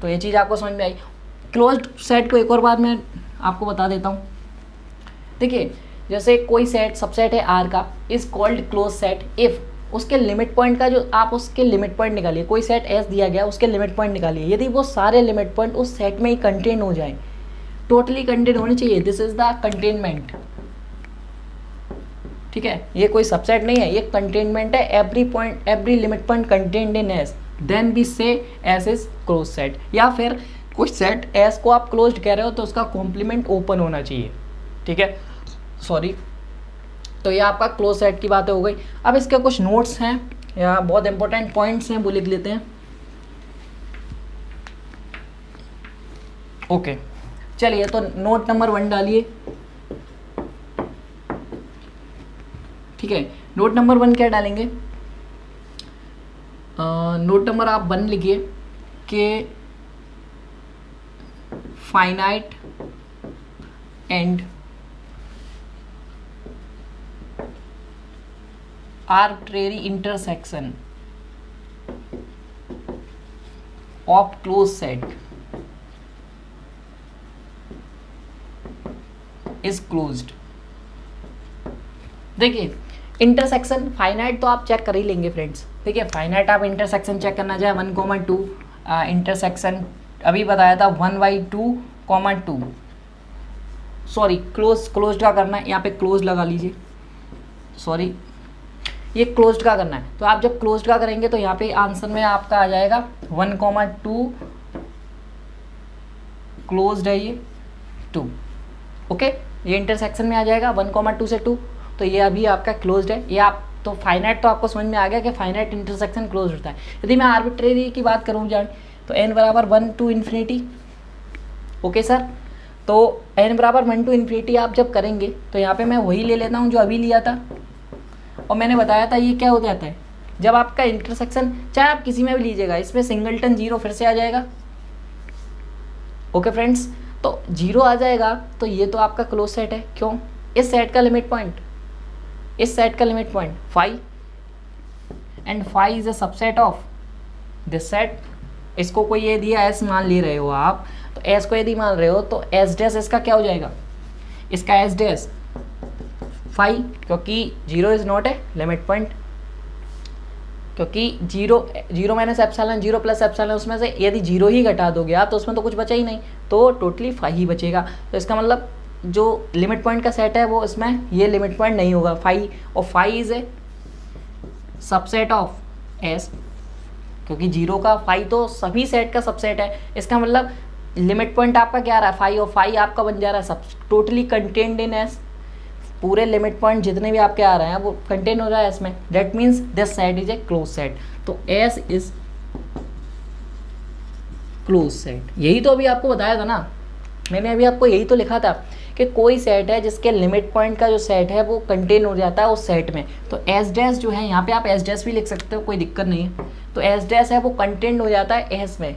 तो ये चीज़ आपको समझ में आई। क्लोज्ड सेट को एक और बार मैं आपको बता देता हूँ। देखिए जैसे कोई सेट सबसेट है आर का, is called close set if उसके लिमिट पॉइंट का जो आप उसके लिमिट पॉइंट निकालिए, कोई सेट एस दिया गया उसके लिमिट पॉइंट निकालिए, यदि वो सारे लिमिट पॉइंट उस सेट में ही कंटेन हो जाए, टोटली कंटेन होने चाहिए, दिस इज द कंटेनमेंट, ठीक है। ये कोई सबसेट नहीं है, ये कंटेनमेंट है, every point every limit point contained in S, then we say S is close set. या फिर कुछ सेट एस को आप क्लोज्ड कह रहे हो तो उसका कॉम्प्लीमेंट ओपन होना चाहिए, ठीक है, सॉरी। तो ये आपका क्लोज सेट की बातें हो गई। अब इसके कुछ नोट्स हैं या बहुत इंपॉर्टेंट पॉइंट्स हैं, वो लिख लेते हैं, ओके। चलिए तो नोट नंबर 1 डालिए, ठीक है। नोट नंबर 1 क्या डालेंगे, नोट नंबर आप 1 लिखिए कि finite and arbitrary intersection of closed set is closed। देखिए इंटरसेक्शन फाइनाइट तो आप चेक कर ही लेंगे फ्रेंड्स, देखिए फाइनाइट आप इंटरसेक्शन चेक करना चाहे 1,2 इंटरसेक्शन अभी बताया था 1/2, सॉरी क्लोज का करना है, यहाँ पे क्लोज लगा लीजिए, सॉरी ये क्लोज्ड का करना है। तो आप जब क्लोज्ड का करेंगे तो यहाँ पे आंसर में आपका आ जाएगा 1,2 क्लोज्ड है ये 2, ओके। ये इंटरसेक्शन में आ जाएगा 1,2 से 2, तो ये अभी आपका क्लोज्ड है। ये आप तो फाइनाइट तो आपको समझ में आ गया कि फाइनाइट इंटरसेक्शन क्लोज होता है। यदि मैं आर्बिट्रेरी की बात करूँ जान तो n बराबर 1 to इन्फिनिटी, ओके सर। तो n बराबर 1 to इन्फिनिटी आप जब करेंगे तो यहाँ पे मैं वही ले लेता हूँ जो अभी लिया था, और मैंने बताया था ये क्या हो जाता है जब आपका इंटरसेक्शन, चाहे आप किसी में भी लीजिएगा, इसमें सिंगलटन 0 फिर से आ जाएगा, ओके फ्रेंड्स। तो 0 आ जाएगा तो ये तो आपका क्लोज सेट है, क्यों, इस सेट का लिमिट पॉइंट, इस सेट का limit point phi, and phi is a subset of this set. इसको कोई ये दिया एस मान ले रहे हो आप, तो एस को यदि मान रहे हो तो एस डैश इसका क्या हो जाएगा, इसका एस डैश फाई, क्योंकि 0 is not a limit point, क्योंकि 0 माइनस एप्सिलॉन 0 प्लस एप्सिलॉन, उसमें से यदि 0 ही घटा दोगे आप तो उसमें तो कुछ बचा ही नहीं, तो टोटली फाई ही बचेगा। तो इसका मतलब जो लिमिट पॉइंट का सेट है वो इसमें ये लिमिट पॉइंट नहीं होगा फाई, और phi is a subset of S, क्योंकि 0 का फाई तो सभी सेट का सबसेट है। इसका मतलब लिमिट पॉइंट आपका क्या आ रहा है, फाई, और फाई आपका बन जा रहा है सब टोटली कंटेन्ड इन एस, पूरे लिमिट पॉइंट जितने भी आपके आ रहे हैं वो कंटेन हो रहा है इसमें, that means this set is a close set. तो एस इज क्लोज सेट, यही तो अभी आपको बताया था ना, मैंने अभी आपको यही तो लिखा था कि कोई सेट है जिसके लिमिट पॉइंट का जो सेट है वो कंटेन हो जाता है उस सेट में। तो एस डैश जो है, यहाँ पे आप एस डैश भी लिख सकते हो, कोई दिक्कत नहीं है। तो एस डैश है वो कंटेन हो जाता है एस में,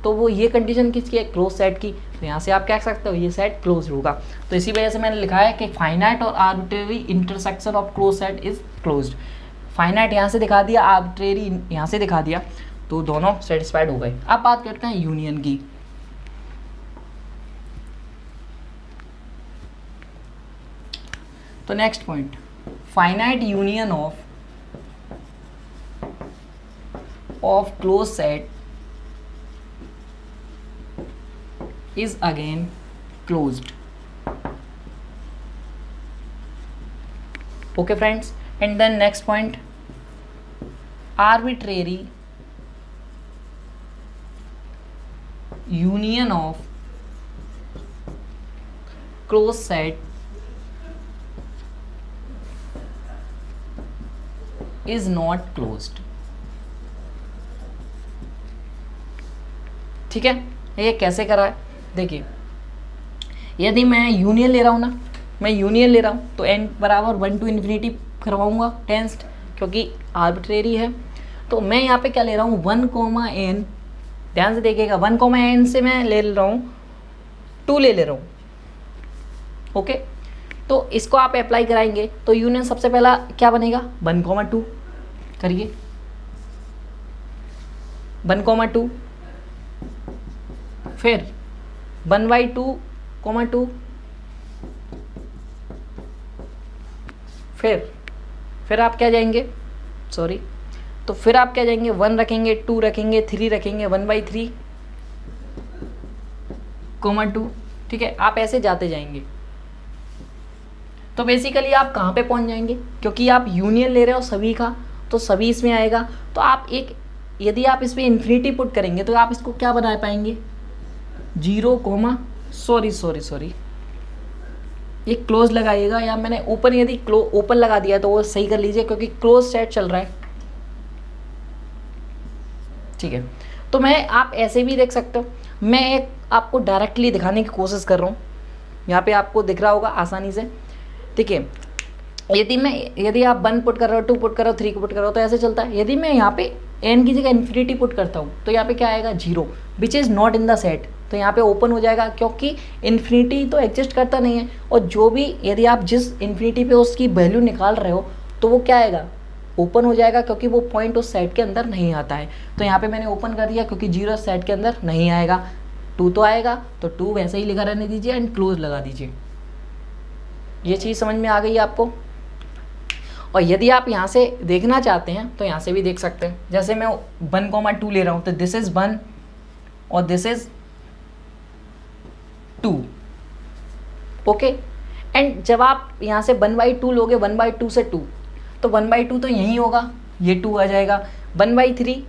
तो वो ये कंडीशन किसकी है, क्लोज सेट की। तो यहाँ से आप क्या कह सकते हो, ये सेट क्लोज होगा। तो इसी वजह से मैंने लिखा है कि फाइनाइट और arbitrary intersection of close set is closed. Finite यहाँ से दिखा दिया, आर्बिट्रेरी यहाँ से दिखा दिया, तो दोनों सेटिस्फाइड हो गए। अब बात करते हैं यूनियन की। तो next point, finite union of close set is again closed. Okay friends, and then next point, arbitrary union of closed set is not closed. ठीक है, ये कैसे करा है? देखिए, यदि मैं यूनियन ले रहा हूँ ना, मैं यूनियन ले रहा हूँ तो n बराबर 1 to इन्फिनिटी करवाऊँगा टेंस्ड, क्योंकि आर्बिट्रेरी है। तो मैं यहाँ पे क्या ले रहा हूँ, 1, n, ध्यान से देखिएगा, 1, n से मैं ले रहा हूँ 2 ले रहा हूँ। ओके, तो इसको आप अप्लाई कराएंगे तो यूनियन सबसे पहला क्या बनेगा, 1, 2 करिए, 1, 2, फिर 1/2, 2, फिर आप क्या जाएंगे, सॉरी, तो फिर आप क्या जाएंगे, 1 रखेंगे, 2 रखेंगे, 3 रखेंगे, 1/3, 2, ठीक है, आप ऐसे जाते जाएंगे। तो बेसिकली आप कहाँ पे पहुँच जाएंगे, क्योंकि आप यूनियन ले रहे हो सभी का, तो सभी इसमें आएगा। तो आप एक, यदि आप इस पर इन्फिनिटी पुट करेंगे तो आप इसको क्या बना पाएंगे, 0, सॉरी, ये क्लोज लगाइएगा, या मैंने ओपन, यदि ओपन लगा दिया तो वो सही कर लीजिए, क्योंकि क्लोज सेट चल रहा है। ठीक है, तो मैं, आप ऐसे भी देख सकते हो, मैं एक आपको डायरेक्टली दिखाने की कोशिश कर रहा हूँ, यहाँ पे आपको दिख रहा होगा आसानी से। ठीक है, यदि आप 1 पुट कर रहे हो, 2 पुट कर रहे हो, 3 पुट कर रहे हो तो ऐसे चलता है। यदि मैं यहाँ पे n की जगह इन्फिनिटी पुट करता हूँ तो यहाँ पे क्या आएगा, 0, which is not in the set, तो यहाँ पे ओपन हो जाएगा, क्योंकि इन्फिनिटी तो एग्जिस्ट करता नहीं है। और जो भी, यदि आप जिस इन्फिनिटी पे उसकी वैल्यू निकाल रहे हो तो वो क्या आएगा, ओपन हो जाएगा, क्योंकि वो पॉइंट उस सेट के अंदर नहीं आता है। तो यहाँ पे मैंने ओपन कर दिया, क्योंकि 0 सेट के अंदर नहीं आएगा। 2 तो आएगा, तो 2 वैसे ही लगा रहने दीजिए एंड क्लोज लगा दीजिए। ये चीज़ समझ में आ गई आपको। और यदि आप यहाँ से देखना चाहते हैं तो यहाँ से भी देख सकते हैं। जैसे मैं 1, 2 ले रहा हूँ तो दिस इज़ 1 और दिस इज़ 2। ओके, एंड जब आप यहाँ से 1/2 लोगे, 1/2 से 2, तो 1/2 तो यहीं होगा, ये 2 आ जाएगा। 1/3,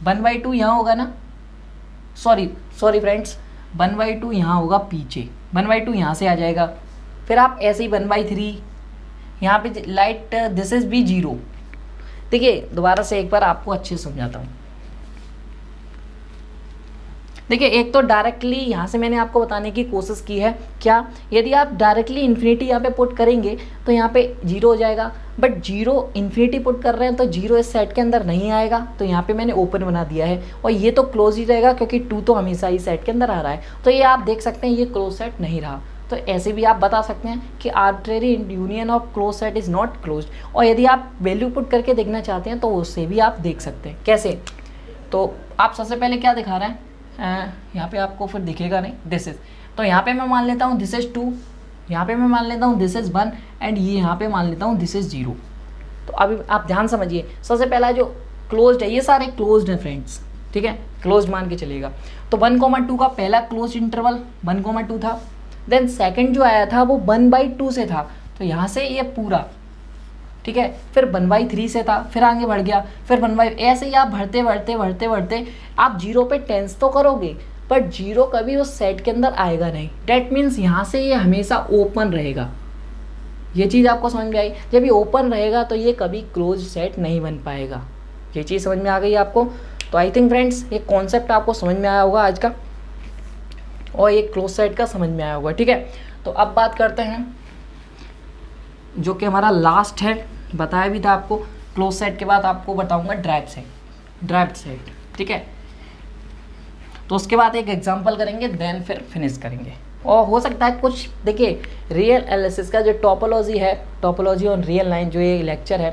1/2 यहाँ होगा ना, सॉरी फ्रेंड्स, 1/2 यहाँ होगा पीछे, 1/2 यहाँ से आ जाएगा। फिर आप ऐसे ही 1/3 यहाँ पे लाइट, दिस इज भी 0। देखिए, दोबारा से एक बार आपको अच्छे से समझाता हूँ। देखिए, एक तो डायरेक्टली यहाँ से मैंने आपको बताने की कोशिश की है, क्या, यदि आप डायरेक्टली इन्फिनिटी यहाँ पे पुट करेंगे तो यहाँ पे 0 हो जाएगा, बट 0 इन्फिनिटी पुट कर रहे हैं तो 0 इस सेट के अंदर नहीं आएगा, तो यहाँ पे मैंने ओपन बना दिया है। और ये तो क्लोज ही रहेगा, क्योंकि 2 तो हमेशा ही सेट के अंदर आ रहा है। तो ये आप देख सकते हैं, ये क्लोज सेट नहीं रहा। तो ऐसे भी आप बता सकते हैं कि arbitrary union of close set is not closed. और यदि आप वैल्यू पुट करके देखना चाहते हैं तो उससे भी आप देख सकते हैं। कैसे, तो आप सबसे पहले क्या दिखा रहे हैं, यहाँ पे आपको फिर दिखेगा नहीं, दिस इज, तो यहाँ पे मैं मान लेता हूँ दिस इज 2, यहाँ पे मैं मान लेता हूँ दिस इज 1 एंड ये यहाँ पे मान लेता हूँ दिस इज 0। तो अभी आप ध्यान समझिए, सबसे पहला जो क्लोज्ड है, ये सारे क्लोज्ड हैं फ्रेंड्स, ठीक है, क्लोज्ड मान के चलेगा। तो 1, 2 का पहला क्लोज इंटरवल 1, 2 था। देन सेकंड जो आया था वो 1/2 से था, तो यहाँ से ये पूरा, ठीक है, फिर 1/3 से था, फिर आगे बढ़ गया, फिर 1/, ऐसे ही आप बढ़ते आप 0 पे टेंस तो करोगे, बट 0 कभी उस सेट के अंदर आएगा नहीं। डैट मीन्स यहाँ से ये हमेशा ओपन रहेगा। ये चीज़ आपको समझ में आई, जब ये ओपन रहेगा तो ये कभी क्लोज सेट नहीं बन पाएगा। ये चीज़ समझ में आ गई आपको। तो आई थिंक फ्रेंड्स, ये कॉन्सेप्ट आपको समझ में आया होगा आज का, और ये क्लोज सेट का समझ में आया होगा। ठीक है, तो अब बात करते हैं जो कि हमारा लास्ट है, बताया भी था आपको। क्लोज सेट के बाद आपको बताऊंगा ड्राइव्ड सेट, ठीक है। तो उसके बाद एक एग्जांपल करेंगे, देन फिर फिनिश करेंगे। और हो सकता है कुछ, देखिए, रियल एनालिसिस का जो टोपोलॉजी है, टोपोलॉजी ऑन रियल लाइन, जो ये लेक्चर है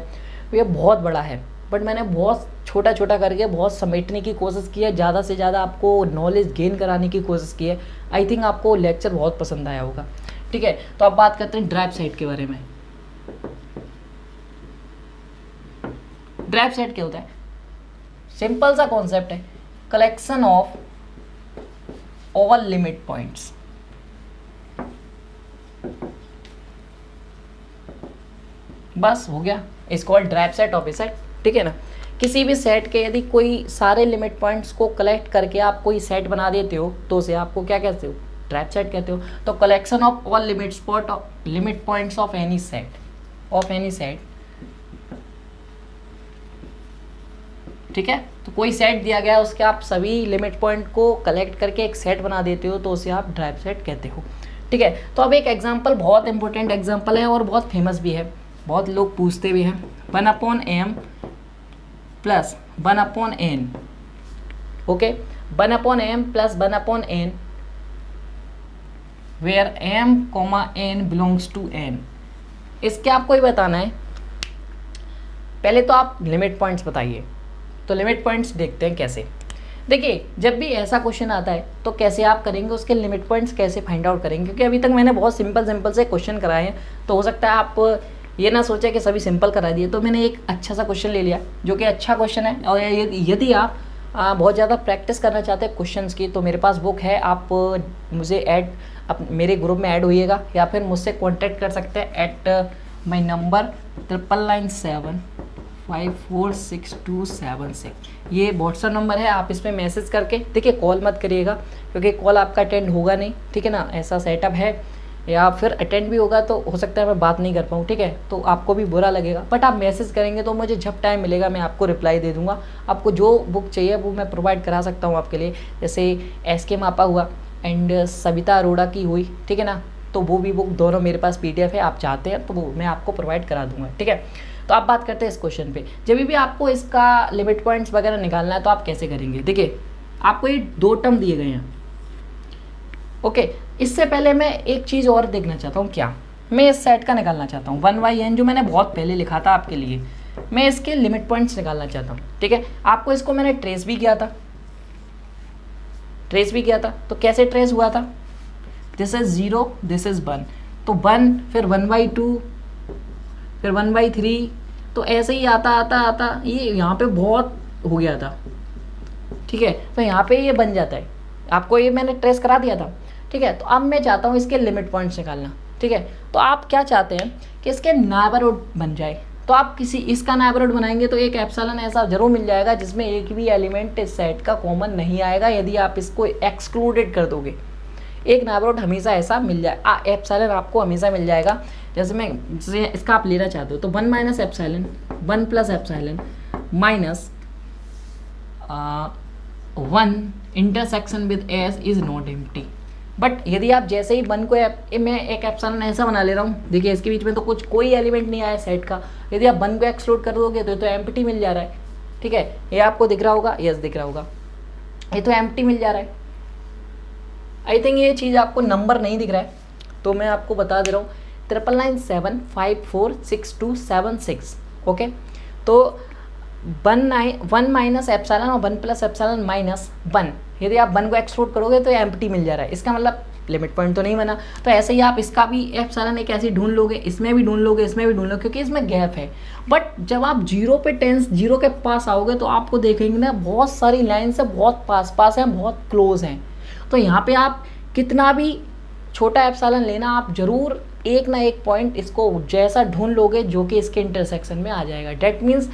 ये बहुत बड़ा है, बट मैंने बहुत छोटा करके बहुत समेटने की कोशिश की है, ज़्यादा से ज़्यादा आपको नॉलेज गेन कराने की कोशिश की है। आई थिंक आपको लेक्चर बहुत पसंद आया होगा। ठीक है, तो अब बात करते हैं ड्राइव सेट के बारे में। ड्राइव सेट क्या होता है? सिंपल सा कॉन्सेप्ट है, collection of all limit points. बस हो गया, is called drive set of A set. ठीक है ना, किसी भी सेट के यदि कोई सारे लिमिट पॉइंट्स को कलेक्ट करके आप कोई सेट बना देते हो तो उसे आपको क्या कहते हो, ड्राइव सेट कहते हो। तो collection of all limit points of any set, ठीक है। तो कोई सेट दिया गया है, उसके आप सभी लिमिट पॉइंट को कलेक्ट करके एक सेट बना देते हो तो उसे आप ड्राइव सेट कहते हो। ठीक है, तो अब एक एग्जांपल, बहुत इंपॉर्टेंट एग्जांपल है और बहुत फेमस भी है, बहुत लोग पूछते भी हैं। 1/m plus 1/n, okay, 1/m plus 1/n where m, n belongs to n। इसके आपको ही बताना है। पहले तो आप लिमिट पॉइंट्स बताइए। तो लिमिट पॉइंट्स देखते हैं कैसे। देखिए, जब भी ऐसा क्वेश्चन आता है तो कैसे आप करेंगे, उसके लिमिट पॉइंट्स कैसे फाइंड आउट करेंगे, क्योंकि अभी तक मैंने बहुत सिंपल से क्वेश्चन कराए हैं। तो हो सकता है आप ये ना सोचे कि सभी सिंपल करा दिए, तो मैंने एक अच्छा सा क्वेश्चन ले लिया जो कि अच्छा क्वेश्चन है। और यदि आप बहुत ज़्यादा प्रैक्टिस करना चाहते हैं क्वेश्चंस की, तो मेरे पास बुक है, आप मुझे मेरे ग्रुप में ऐड होइएगा या फिर मुझसे कॉन्टैक्ट कर सकते हैं एट माई नंबर 9997546276। ये व्हाट्सअप नंबर है, आप इस पर मैसेज करके, देखिए कॉल मत करिएगा क्योंकि कॉल आपका अटेंड होगा नहीं, ठीक है ना, ऐसा सेटअप है। या फिर अटेंड भी होगा तो हो सकता है मैं बात नहीं कर पाऊँ, ठीक है, तो आपको भी बुरा लगेगा। बट आप मैसेज करेंगे तो मुझे जब टाइम मिलेगा मैं आपको रिप्लाई दे दूंगा। आपको जो बुक चाहिए वो मैं प्रोवाइड करा सकता हूँ आपके लिए, जैसे SK मापा हुआ एंड सविता अरोड़ा की हुई, ठीक है ना, तो वो भी बुक दोनों मेरे पास PDF है, आप चाहते हैं तो वो मैं आपको प्रोवाइड करा दूंगा। ठीक है, तो आप बात करते हैं इस क्वेश्चन पे। जब भी आपको इसका लिमिट पॉइंट्स वगैरह निकालना है तो आप कैसे करेंगे। देखिए, आपको ये 2 टर्म दिए गए हैं, ओके। इससे पहले मैं एक चीज़ और देखना चाहता हूँ, क्या मैं इस सेट का निकालना चाहता हूँ 1/n, जो मैंने बहुत पहले लिखा था आपके लिए, मैं इसके लिमिट पॉइंट्स निकालना चाहता हूँ। ठीक है, आपको इसको मैंने ट्रेस भी किया था, तो कैसे ट्रेस हुआ था, दिस इज 0, दिस इज 1, तो 1, फिर 1/2, फिर 1/3, तो ऐसे ही आता ये यहाँ पे बहुत हो गया था। ठीक है, तो यहाँ पे ये बन जाता है, आपको ये मैंने ट्रेस करा दिया था। ठीक है, तो अब मैं चाहता हूँ इसके लिमिट पॉइंट्स निकालना। ठीक है, तो आप क्या चाहते हैं कि इसके नेबरहुड बन जाए, तो आप इसका नेबरहुड बनाएंगे तो एक एप्सिलॉन ऐसा जरूर मिल जाएगा जिसमें एक भी एलिमेंट इस सेट का कॉमन नहीं आएगा। यदि आप इसको एक्सक्लूडेड कर दोगे, एक नेबरहुड हमेशा ऐसा मिल जाए, एप्सिलॉन आपको हमेशा मिल जाएगा। जैसे इसका आप लेना चाहते हो तो 1 - epsilon 1 + epsilon minus 1 intersection with S is not empty. But यदि आप जैसे ही 1 को मैं एक एप्सिलॉन ऐसा बना ले रहा हूँ, देखिए इसके बीच में तो कोई एलिमेंट नहीं आया सेट का, यदि आप 1 को एक्सक्लूड कर दोगे तो एम्प्टी मिल जा रहा है। ठीक है, ये आपको दिख रहा होगा, यस दिख रहा होगा, ये तो एम्प्टी मिल जा रहा है। आई थिंक ये चीज़ आपको नंबर नहीं दिख रहा है तो मैं आपको बता दे रहा हूँ, 9997546276। ओके, तो 1 - एप्सिलॉन और 1 + एप्सिलॉन माइनस 1, यदि आप 1 को एक्सक्लूड करोगे तो एम्प्टी मिल जा रहा है, इसका मतलब लिमिट पॉइंट तो नहीं बना। तो ऐसे ही आप इसका भी एप्सिलॉन एक ऐसे ढूंढ लोगे, इसमें भी ढूंढ लोगे, इसमें भी ढूंढ लोगे, क्योंकि इसमें गैप है। बट जब आप 0 के पास आओगे तो आपको देखेंगे ना, बहुत सारी लाइन से बहुत पास हैं, बहुत क्लोज हैं। तो यहाँ पे आप कितना भी छोटा एप्सिलॉन लेना, आप जरूर एक ना एक पॉइंट इसको जैसा ढूंढ लोगे जो कि इसके इंटरसेक्शन में आ जाएगा। डेट मीन्स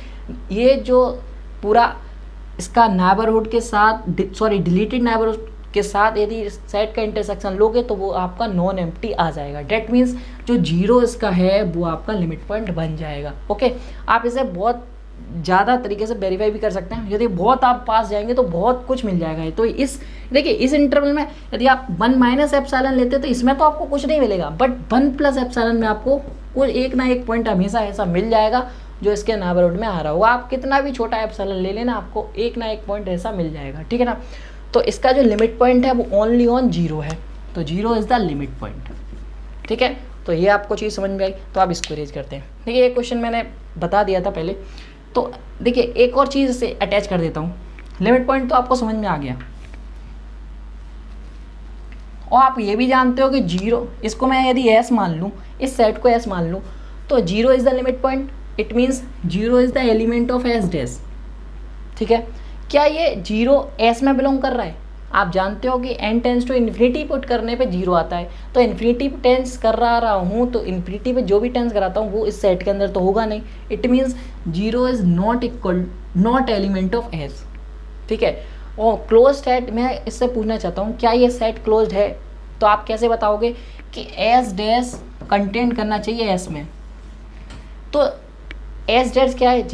ये जो पूरा इसका नेबरहुड के साथ, डिलीटेड नेबरहुड के साथ यदि सेट का इंटरसेक्शन लोगे तो वो आपका नॉन एम्प्टी आ जाएगा। डेट मीन्स जो 0 इसका है वो आपका लिमिट पॉइंट बन जाएगा। ओके, आप इसे बहुत ज़्यादा तरीके से वेरीफाई भी कर सकते हैं। यदि बहुत आप पास जाएंगे तो बहुत कुछ मिल जाएगा। तो देखिए इस इंटरवल में यदि आप 1 - एप्सिलॉन लेते तो इसमें तो आपको कुछ नहीं मिलेगा, बट 1 + एप्सिलॉन में आपको कोई एक ना एक पॉइंट हमेशा ऐसा मिल जाएगा जो इसके नेबरहुड में आ रहा होगा। आप कितना भी छोटा एप्सिलॉन ले लेना, आपको एक ना एक पॉइंट ऐसा मिल जाएगा। ठीक है ना, तो इसका जो लिमिट पॉइंट है वो ओनली ऑन 0 है, तो 0 इज़ द लिमिट पॉइंट। ठीक है, तो ये आपको चीज़ समझ में आई, तो आप इसको रेज करते हैं। देखिए ये क्वेश्चन मैंने बता दिया था पहले, तो देखिए एक और चीज़ से अटैच कर देता हूँ। लिमिट पॉइंट तो आपको समझ में आ गया, और आप ये भी जानते हो कि 0, इसको मैं यदि S मान लूँ, इस सेट को S मान लूँ, तो 0 is the limit point. It means 0 is the element of S dash. ठीक है, क्या ये 0 S में बिलोंग कर रहा है? आप जानते हो कि n tends to infinity put करने पे 0 आता है, तो इन्फिनिटी टेंस कर रहा हूँ तो इन्फिनिटी पे जो भी टेंस कराता हूँ वो इस सेट के अंदर तो होगा नहीं। It means 0 is not element of S. ठीक है, और क्लोज सेट मैं इससे पूछना चाहता हूँ क्या ये सेट क्लोज्ड है, तो आप कैसे बताओगे कि एस डैश कंटेंट करना चाहिए एस में, तो एस डैश क्या है,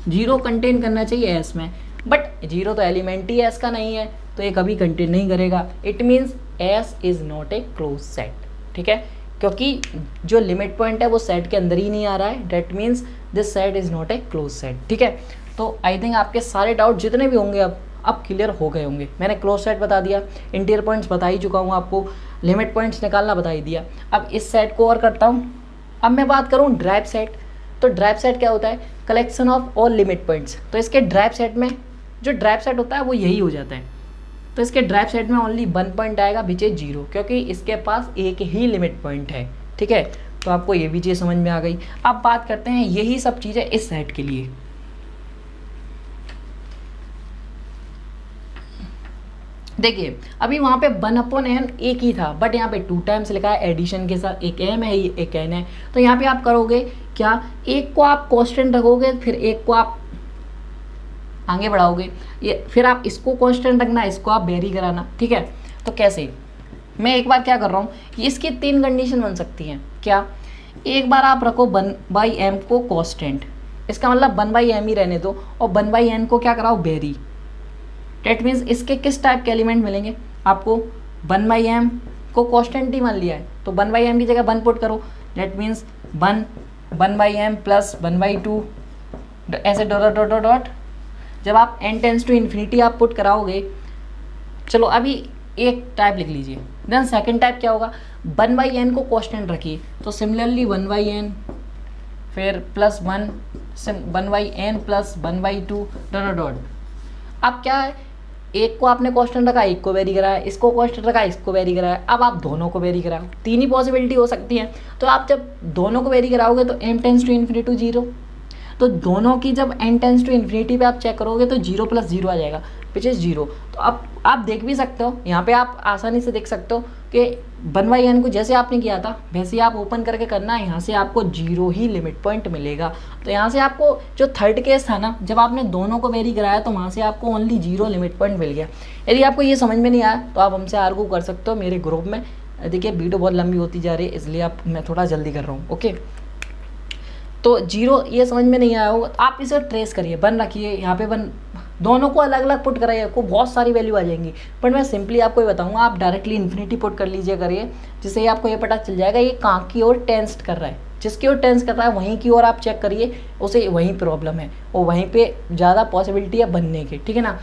0 कंटेन करना चाहिए एस में, बट 0 तो एलिमेंट ही एस का नहीं है तो ये कभी कंटेन नहीं करेगा। It means S is not a close set. ठीक है, क्योंकि जो लिमिट पॉइंट है वो सेट के अंदर ही नहीं आ रहा है, that means this set is not a close set. ठीक है, तो आई थिंक आपके सारे डाउट जितने भी होंगे अब क्लियर हो गए होंगे। मैंने क्लोज सेट बता दिया, इंटीरियर पॉइंट्स बता ही चुका हूँ आपको, लिमिट पॉइंट्स निकालना बता ही दिया। अब इस सेट को और करता हूँ। अब मैं बात करूँ ड्राइव सेट, तो ड्राइव सेट क्या होता है, collection of all limit points. तो इसके ड्राइव सेट में जो ड्राइव सेट होता है वो यही हो जाता है। तो इसके ड्राइव सेट में ओनली 1 पॉइंट आएगा विच इज 0, क्योंकि इसके पास एक ही लिमिट पॉइंट है। ठीक है, तो आपको ये भी चीज़ समझ में आ गई। अब बात करते हैं यही सब चीज़ें इस सेट के लिए। देखिए अभी वहाँ पे 1/n एक ही था, बट यहाँ पे 2 टाइम्स लिखा है, एडिशन के साथ एक m है एक n है। तो यहाँ पे आप करोगे क्या, एक को आप कांस्टेंट रखोगे, फिर एक को आप आगे बढ़ाओगे, ये फिर आप इसको कांस्टेंट रखना, इसको आप वेरी कराना। ठीक है, तो कैसे, मैं एक बार क्या कर रहा हूँ, इसकी 3 कंडीशन बन सकती हैं। क्या, एक बार आप रखो 1/m को कांस्टेंट, इसका मतलब 1/m ही रहने दो, और 1/n को क्या कराओ, वेरी। डेट मीन्स इसके किस टाइप के एलिमेंट मिलेंगे आपको, 1/m को कांस्टेंट ही मान लिया है तो 1/m की जगह 1 पुट करो, डेट मीन्स 1/m प्लस 1/2 ऐसे डॉट डॉट डॉट। जब आप n टेंस टू इन्फिनिटी आप पुट कराओगे, चलो अभी एक टाइप लिख लीजिए, देन सेकंड टाइप क्या होगा, 1/n को कांस्टेंट रखिए, तो सिमिलरली 1/n फिर plus 1/n plus 1/2 dot dot. अब क्या है, एक को आपने कांस्टेंट रखा, एक को वेरी कराया, इसको कांस्टेंट रखा, इसको वेरी कराया, अब आप दोनों को वेरी कराओ। 3 ही पॉसिबिलिटी हो सकती है। तो आप जब दोनों को वेरी कराओगे तो m टेंस टू इन्फिनिटी 0, तो दोनों की जब n टेंस टू इन्फिनिटी पे आप चेक करोगे तो 0 + 0 आ जाएगा विच इज़ 0। तो अब आप देख भी सकते हो, यहाँ पे आप आसानी से देख सकते हो कि 1/n को जैसे आपने किया था वैसे आप ओपन करके करना है, यहाँ से आपको 0 ही लिमिट पॉइंट मिलेगा। तो यहाँ से आपको जो थर्ड केस था ना, जब आपने दोनों को वेरी कराया तो वहाँ से आपको ओनली 0 लिमिट पॉइंट मिल गया। यदि आपको ये समझ में नहीं आया तो आप हमसे आर्गू कर सकते हो मेरे ग्रुप में। देखिए वीडियो बहुत लंबी होती जा रही है इसलिए मैं थोड़ा जल्दी कर रहा हूँ। ओके, तो 0 ये समझ में नहीं आया होगा, आप इसे ट्रेस करिए, 1 रखिए, यहाँ पे 1, दोनों को अलग अलग पुट कराइए, आपको बहुत सारी वैल्यू आ जाएंगी। बट मैं सिंपली आपको ये बताऊंगा, आप डायरेक्टली इन्फिनिटी पुट कर लीजिए करिए, जिससे आपको ये पता चल जाएगा ये कहाँ की ओर टेंस कर रहा है। जिसकी ओर टेंस कर रहा है वहीं की ओर आप चेक करिए, उसे वहीं प्रॉब्लम है और वहीं पे ज़्यादा पॉसिबिलिटी है बनने की। ठीक है ना,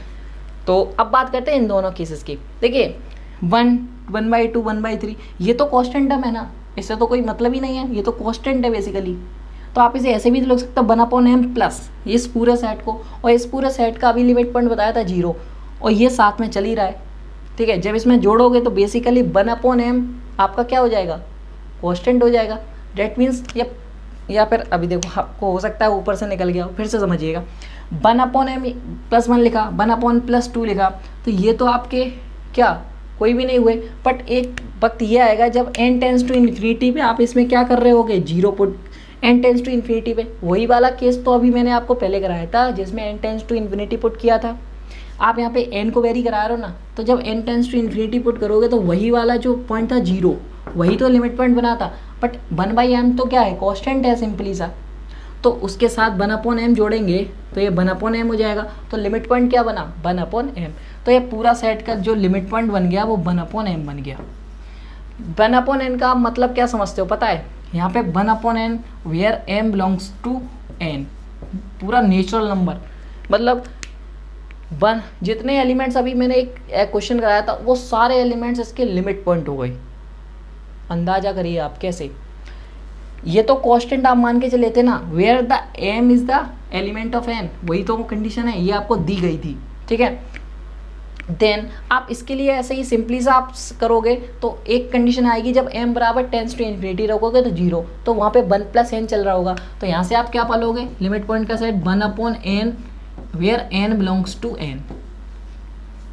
तो अब बात करते हैं इन दोनों केसेस की। देखिए 1, 1/2, 1/3 ये तो कांस्टेंट टर्म है ना, इससे तो कोई मतलब ही नहीं है, ये तो कांस्टेंट है बेसिकली। तो आप इसे ऐसे भी लिख सकते हो 1/m प्लस इस पूरे सेट को, और इस पूरे सेट का अभी लिमिट पॉइंट बताया था 0, और ये साथ में चल ही रहा है। ठीक है, जब इसमें जोड़ोगे तो बेसिकली 1/m आपका क्या हो जाएगा, कांस्टेंट हो जाएगा। डेट मीन्स या फिर अभी देखो आपको हो सकता है ऊपर से निकल गया हो, फिर से समझिएगा, 1/m + 1 लिखा, 1/m + 2 लिखा, तो ये तो आपके क्या कोई भी नहीं हुए। बट एक वक्त ये आएगा जब n टेंस टू इन्फिनिटी पे आप इसमें क्या कर रहे होगे, 0 put, n tends to infinity पे। वही वाला केस तो अभी मैंने आपको पहले कराया था जिसमें n tends to infinity put किया था। आप यहाँ पे n को वेरी करा रहे हो ना, तो जब n tends to infinity put करोगे तो वही वाला जो पॉइंट था 0, वही तो लिमिट पॉइंट बना था। बट 1/m तो क्या है, कांस्टेंट है सिंपली सा, तो उसके साथ 1/m जोड़ेंगे तो ये 1/m हो जाएगा। तो लिमिट पॉइंट क्या बना, 1/m। तो ये पूरा सेट का जो लिमिट पॉइंट बन गया वो 1/m बन गया। 1/n का मतलब क्या समझते हो पता है, यहाँ पे 1/n where m belongs to n, पूरा नेचुरल नंबर, मतलब जितने एलिमेंट्स अभी मैंने एक क्वेश्चन कराया था वो सारे एलिमेंट्स इसके लिमिट पॉइंट हो गए। अंदाजा करिए आप कैसे, ये तो कांस्टेंट आप मान के चले थे ना, where the m is the element of n, वही तो कंडीशन है, ये आपको दी गई थी। ठीक है, देन आप इसके लिए ऐसे ही सिंपली सा आप करोगे तो एक कंडीशन आएगी जब m बराबर टेंस टू इन्फिनिटी रखोगे तो 0, तो वहाँ पे 1 + n चल रहा होगा। तो यहाँ से आप क्या पालोगे, लिमिट पॉइंट का set 1/n where n belongs to n।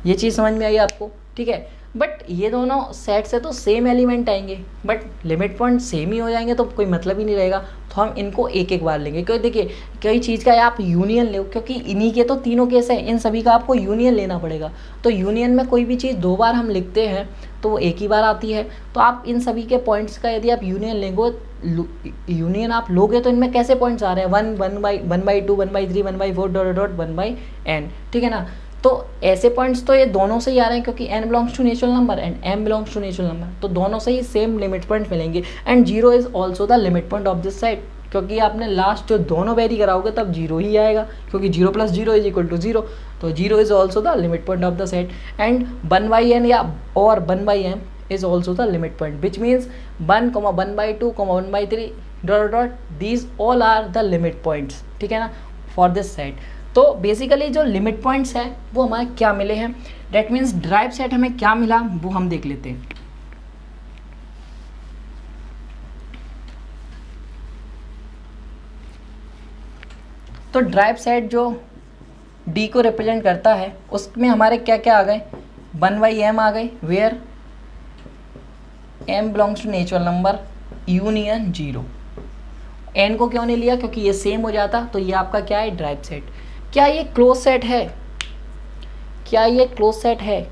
ये चीज़ समझ में आई आपको, ठीक है। बट ये दोनों सेट से तो सेम एलिमेंट आएंगे, बट लिमिट पॉइंट सेम ही हो जाएंगे तो कोई मतलब ही नहीं रहेगा। तो हम इनको एक एक बार लेंगे, क्योंकि देखिए कई चीज़ का आप यूनियन लो, क्योंकि इन्हीं के तो तीनों केस हैं, इन सभी का आपको यूनियन लेना पड़ेगा। तो यूनियन में कोई भी चीज़ दो बार हम लिखते हैं तो वो एक ही बार आती है। तो आप इन सभी के पॉइंट्स का यदि आप यूनियन लेंगे, यूनियन आप लोगे तो इनमें कैसे पॉइंट्स आ रहे हैं, 1/2 1/3 1/4 डॉट डॉट 1/n, ठीक है ना। तो ऐसे पॉइंट्स तो ये दोनों से ही आ रहे हैं, क्योंकि n belongs to natural number and m belongs to natural number, तो दोनों से ही सेम लिमिट पॉइंट मिलेंगे। And 0 is also the limit point of this set, क्योंकि आपने लास्ट जो दोनों वेरी कराओगे तब 0 ही आएगा, क्योंकि 0 + 0 = 0। तो 0 is also the limit point of the set. And 1/n या और 1/m is also the limit point, which means 1, 1/2, 1/3 dot dot these all are the limit points, ठीक है ना, for this set। तो बेसिकली जो लिमिट पॉइंट्स हैं वो हमारे क्या मिले हैं, डेट मीन्स ड्राइव सेट हमें क्या मिला वो हम देख लेते हैं। तो ड्राइव सेट जो D को रिप्रेजेंट करता है उसमें हमारे क्या क्या आ गए, 1/m आ गए, where m belongs to natural number union 0। n को क्यों नहीं लिया, क्योंकि ये सेम हो जाता। तो ये आपका क्या है, ड्राइव सेट। क्या ये क्लोज सेट है, क्या ये क्लोज सेट है?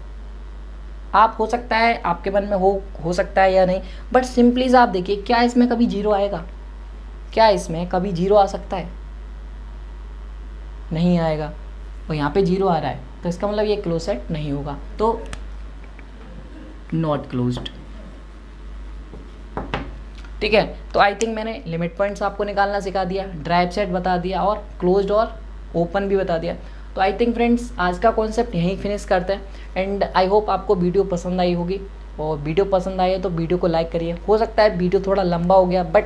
आप हो सकता है आपके मन में हो सकता है या नहीं, बट सिंपली आप देखिए, क्या इसमें कभी 0 आएगा, क्या इसमें कभी 0 आ सकता है? नहीं आएगा। और यहाँ पे 0 आ रहा है, तो इसका मतलब ये क्लोज सेट नहीं होगा, तो नॉट क्लोज्ड, ठीक है। तो आई थिंक मैंने लिमिट पॉइंट्स आपको निकालना सिखा दिया, ड्राइव सेट बता दिया और क्लोज्ड और ओपन भी बता दिया। तो आई थिंक फ्रेंड्स आज का कॉन्सेप्ट यहीं फिनिश करते हैं। एंड आई होप आपको वीडियो पसंद आई होगी, और वीडियो पसंद आई है तो वीडियो को लाइक करिए। हो सकता है वीडियो थोड़ा लंबा हो गया, बट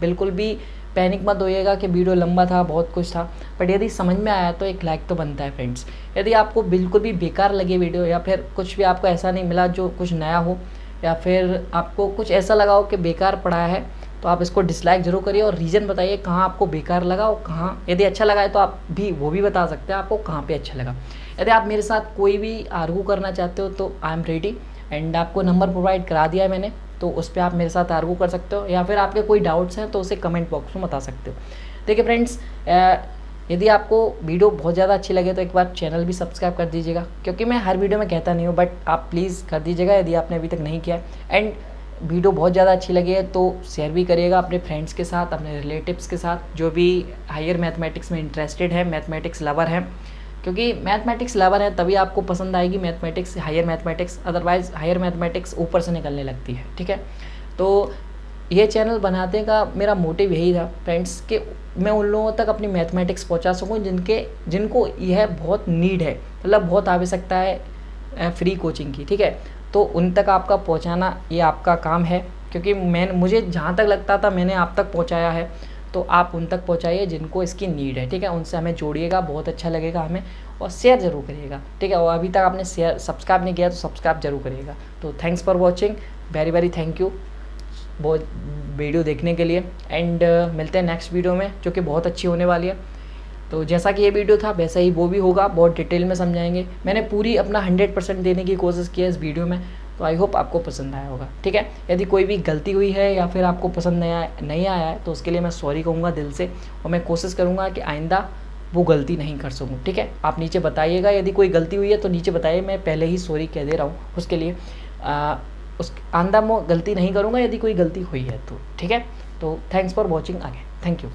बिल्कुल भी पैनिक मत होइएगा कि वीडियो लंबा था, बहुत कुछ था, बट यदि समझ में आया तो एक लाइक तो बनता है फ्रेंड्स। यदि आपको बिल्कुल भी बेकार लगे वीडियो, या फिर कुछ भी आपको ऐसा नहीं मिला जो कुछ नया हो, या फिर आपको कुछ ऐसा लगा हो कि बेकार पड़ा है, तो आप इसको डिसलाइक जरूर करिए और रीज़न बताइए कहाँ आपको बेकार लगा और कहाँ, यदि अच्छा लगा है तो आप भी वो भी बता सकते हैं आपको कहाँ पे अच्छा लगा। यदि आप मेरे साथ कोई भी आर्गू करना चाहते हो तो आई एम रेडी, एंड आपको नंबर प्रोवाइड करा दिया है मैंने, तो उस पर आप मेरे साथ आर्गू कर सकते हो, या फिर आपके कोई डाउट्स हैं तो उसे कमेंट बॉक्स में बता सकते हो। देखिए फ्रेंड्स, यदि आपको वीडियो बहुत ज़्यादा अच्छी लगे तो एक बार चैनल भी सब्सक्राइब कर दीजिएगा, क्योंकि मैं हर वीडियो में कहता नहीं हूँ, बट आप प्लीज़ कर दीजिएगा यदि आपने अभी तक नहीं किया। एंड वीडियो बहुत ज़्यादा अच्छी लगी है तो शेयर भी करिएगा अपने फ्रेंड्स के साथ, अपने रिलेटिव्स के साथ, जो भी हायर मैथमेटिक्स में इंटरेस्टेड है, मैथमेटिक्स लवर हैं, क्योंकि मैथमेटिक्स लवर है तभी आपको पसंद आएगी mathematics, higher mathematics, otherwise higher mathematics ऊपर से निकलने लगती है, ठीक है। तो ये चैनल बनाने का मेरा मोटिव यही था फ्रेंड्स, कि मैं उन लोगों तक अपनी मैथमेटिक्स पहुंचा सकूं जिनको यह बहुत नीड है, मतलब बहुत आवश्यकता है फ्री कोचिंग की, ठीक है। तो उन तक आपका पहुंचाना ये आपका काम है, क्योंकि मुझे जहाँ तक लगता था मैंने आप तक पहुंचाया है, तो आप उन तक पहुंचाइए जिनको इसकी नीड है, ठीक है। उनसे हमें जोड़िएगा, बहुत अच्छा लगेगा हमें, और शेयर जरूर करिएगा, ठीक है। और अभी तक आपने सब्सक्राइब नहीं किया तो सब्सक्राइब जरूर करिएगा। तो thanks for watching, very very thank you बहुत वीडियो देखने के लिए। एंड मिलते हैं नेक्स्ट वीडियो में, जो कि बहुत अच्छी होने वाली है। तो जैसा कि ये वीडियो था वैसा ही वो भी होगा, बहुत डिटेल में समझाएंगे। मैंने पूरी अपना 100% देने की कोशिश की है इस वीडियो में, तो आई होप आपको पसंद आया होगा, ठीक है। यदि कोई भी गलती हुई है या फिर आपको पसंद नहीं आया है तो उसके लिए मैं सॉरी कहूँगा दिल से, और मैं कोशिश करूँगा कि आइंदा वो गलती नहीं कर सकूँ, ठीक है। आप नीचे बताइएगा यदि कोई गलती हुई है तो नीचे बताइए, मैं पहले ही सॉरी कह दे रहा हूँ उसके लिए। उस आइंदा मैं गलती नहीं करूँगा यदि कोई गलती हुई है तो, ठीक है। तो thanks for watching again, thank you.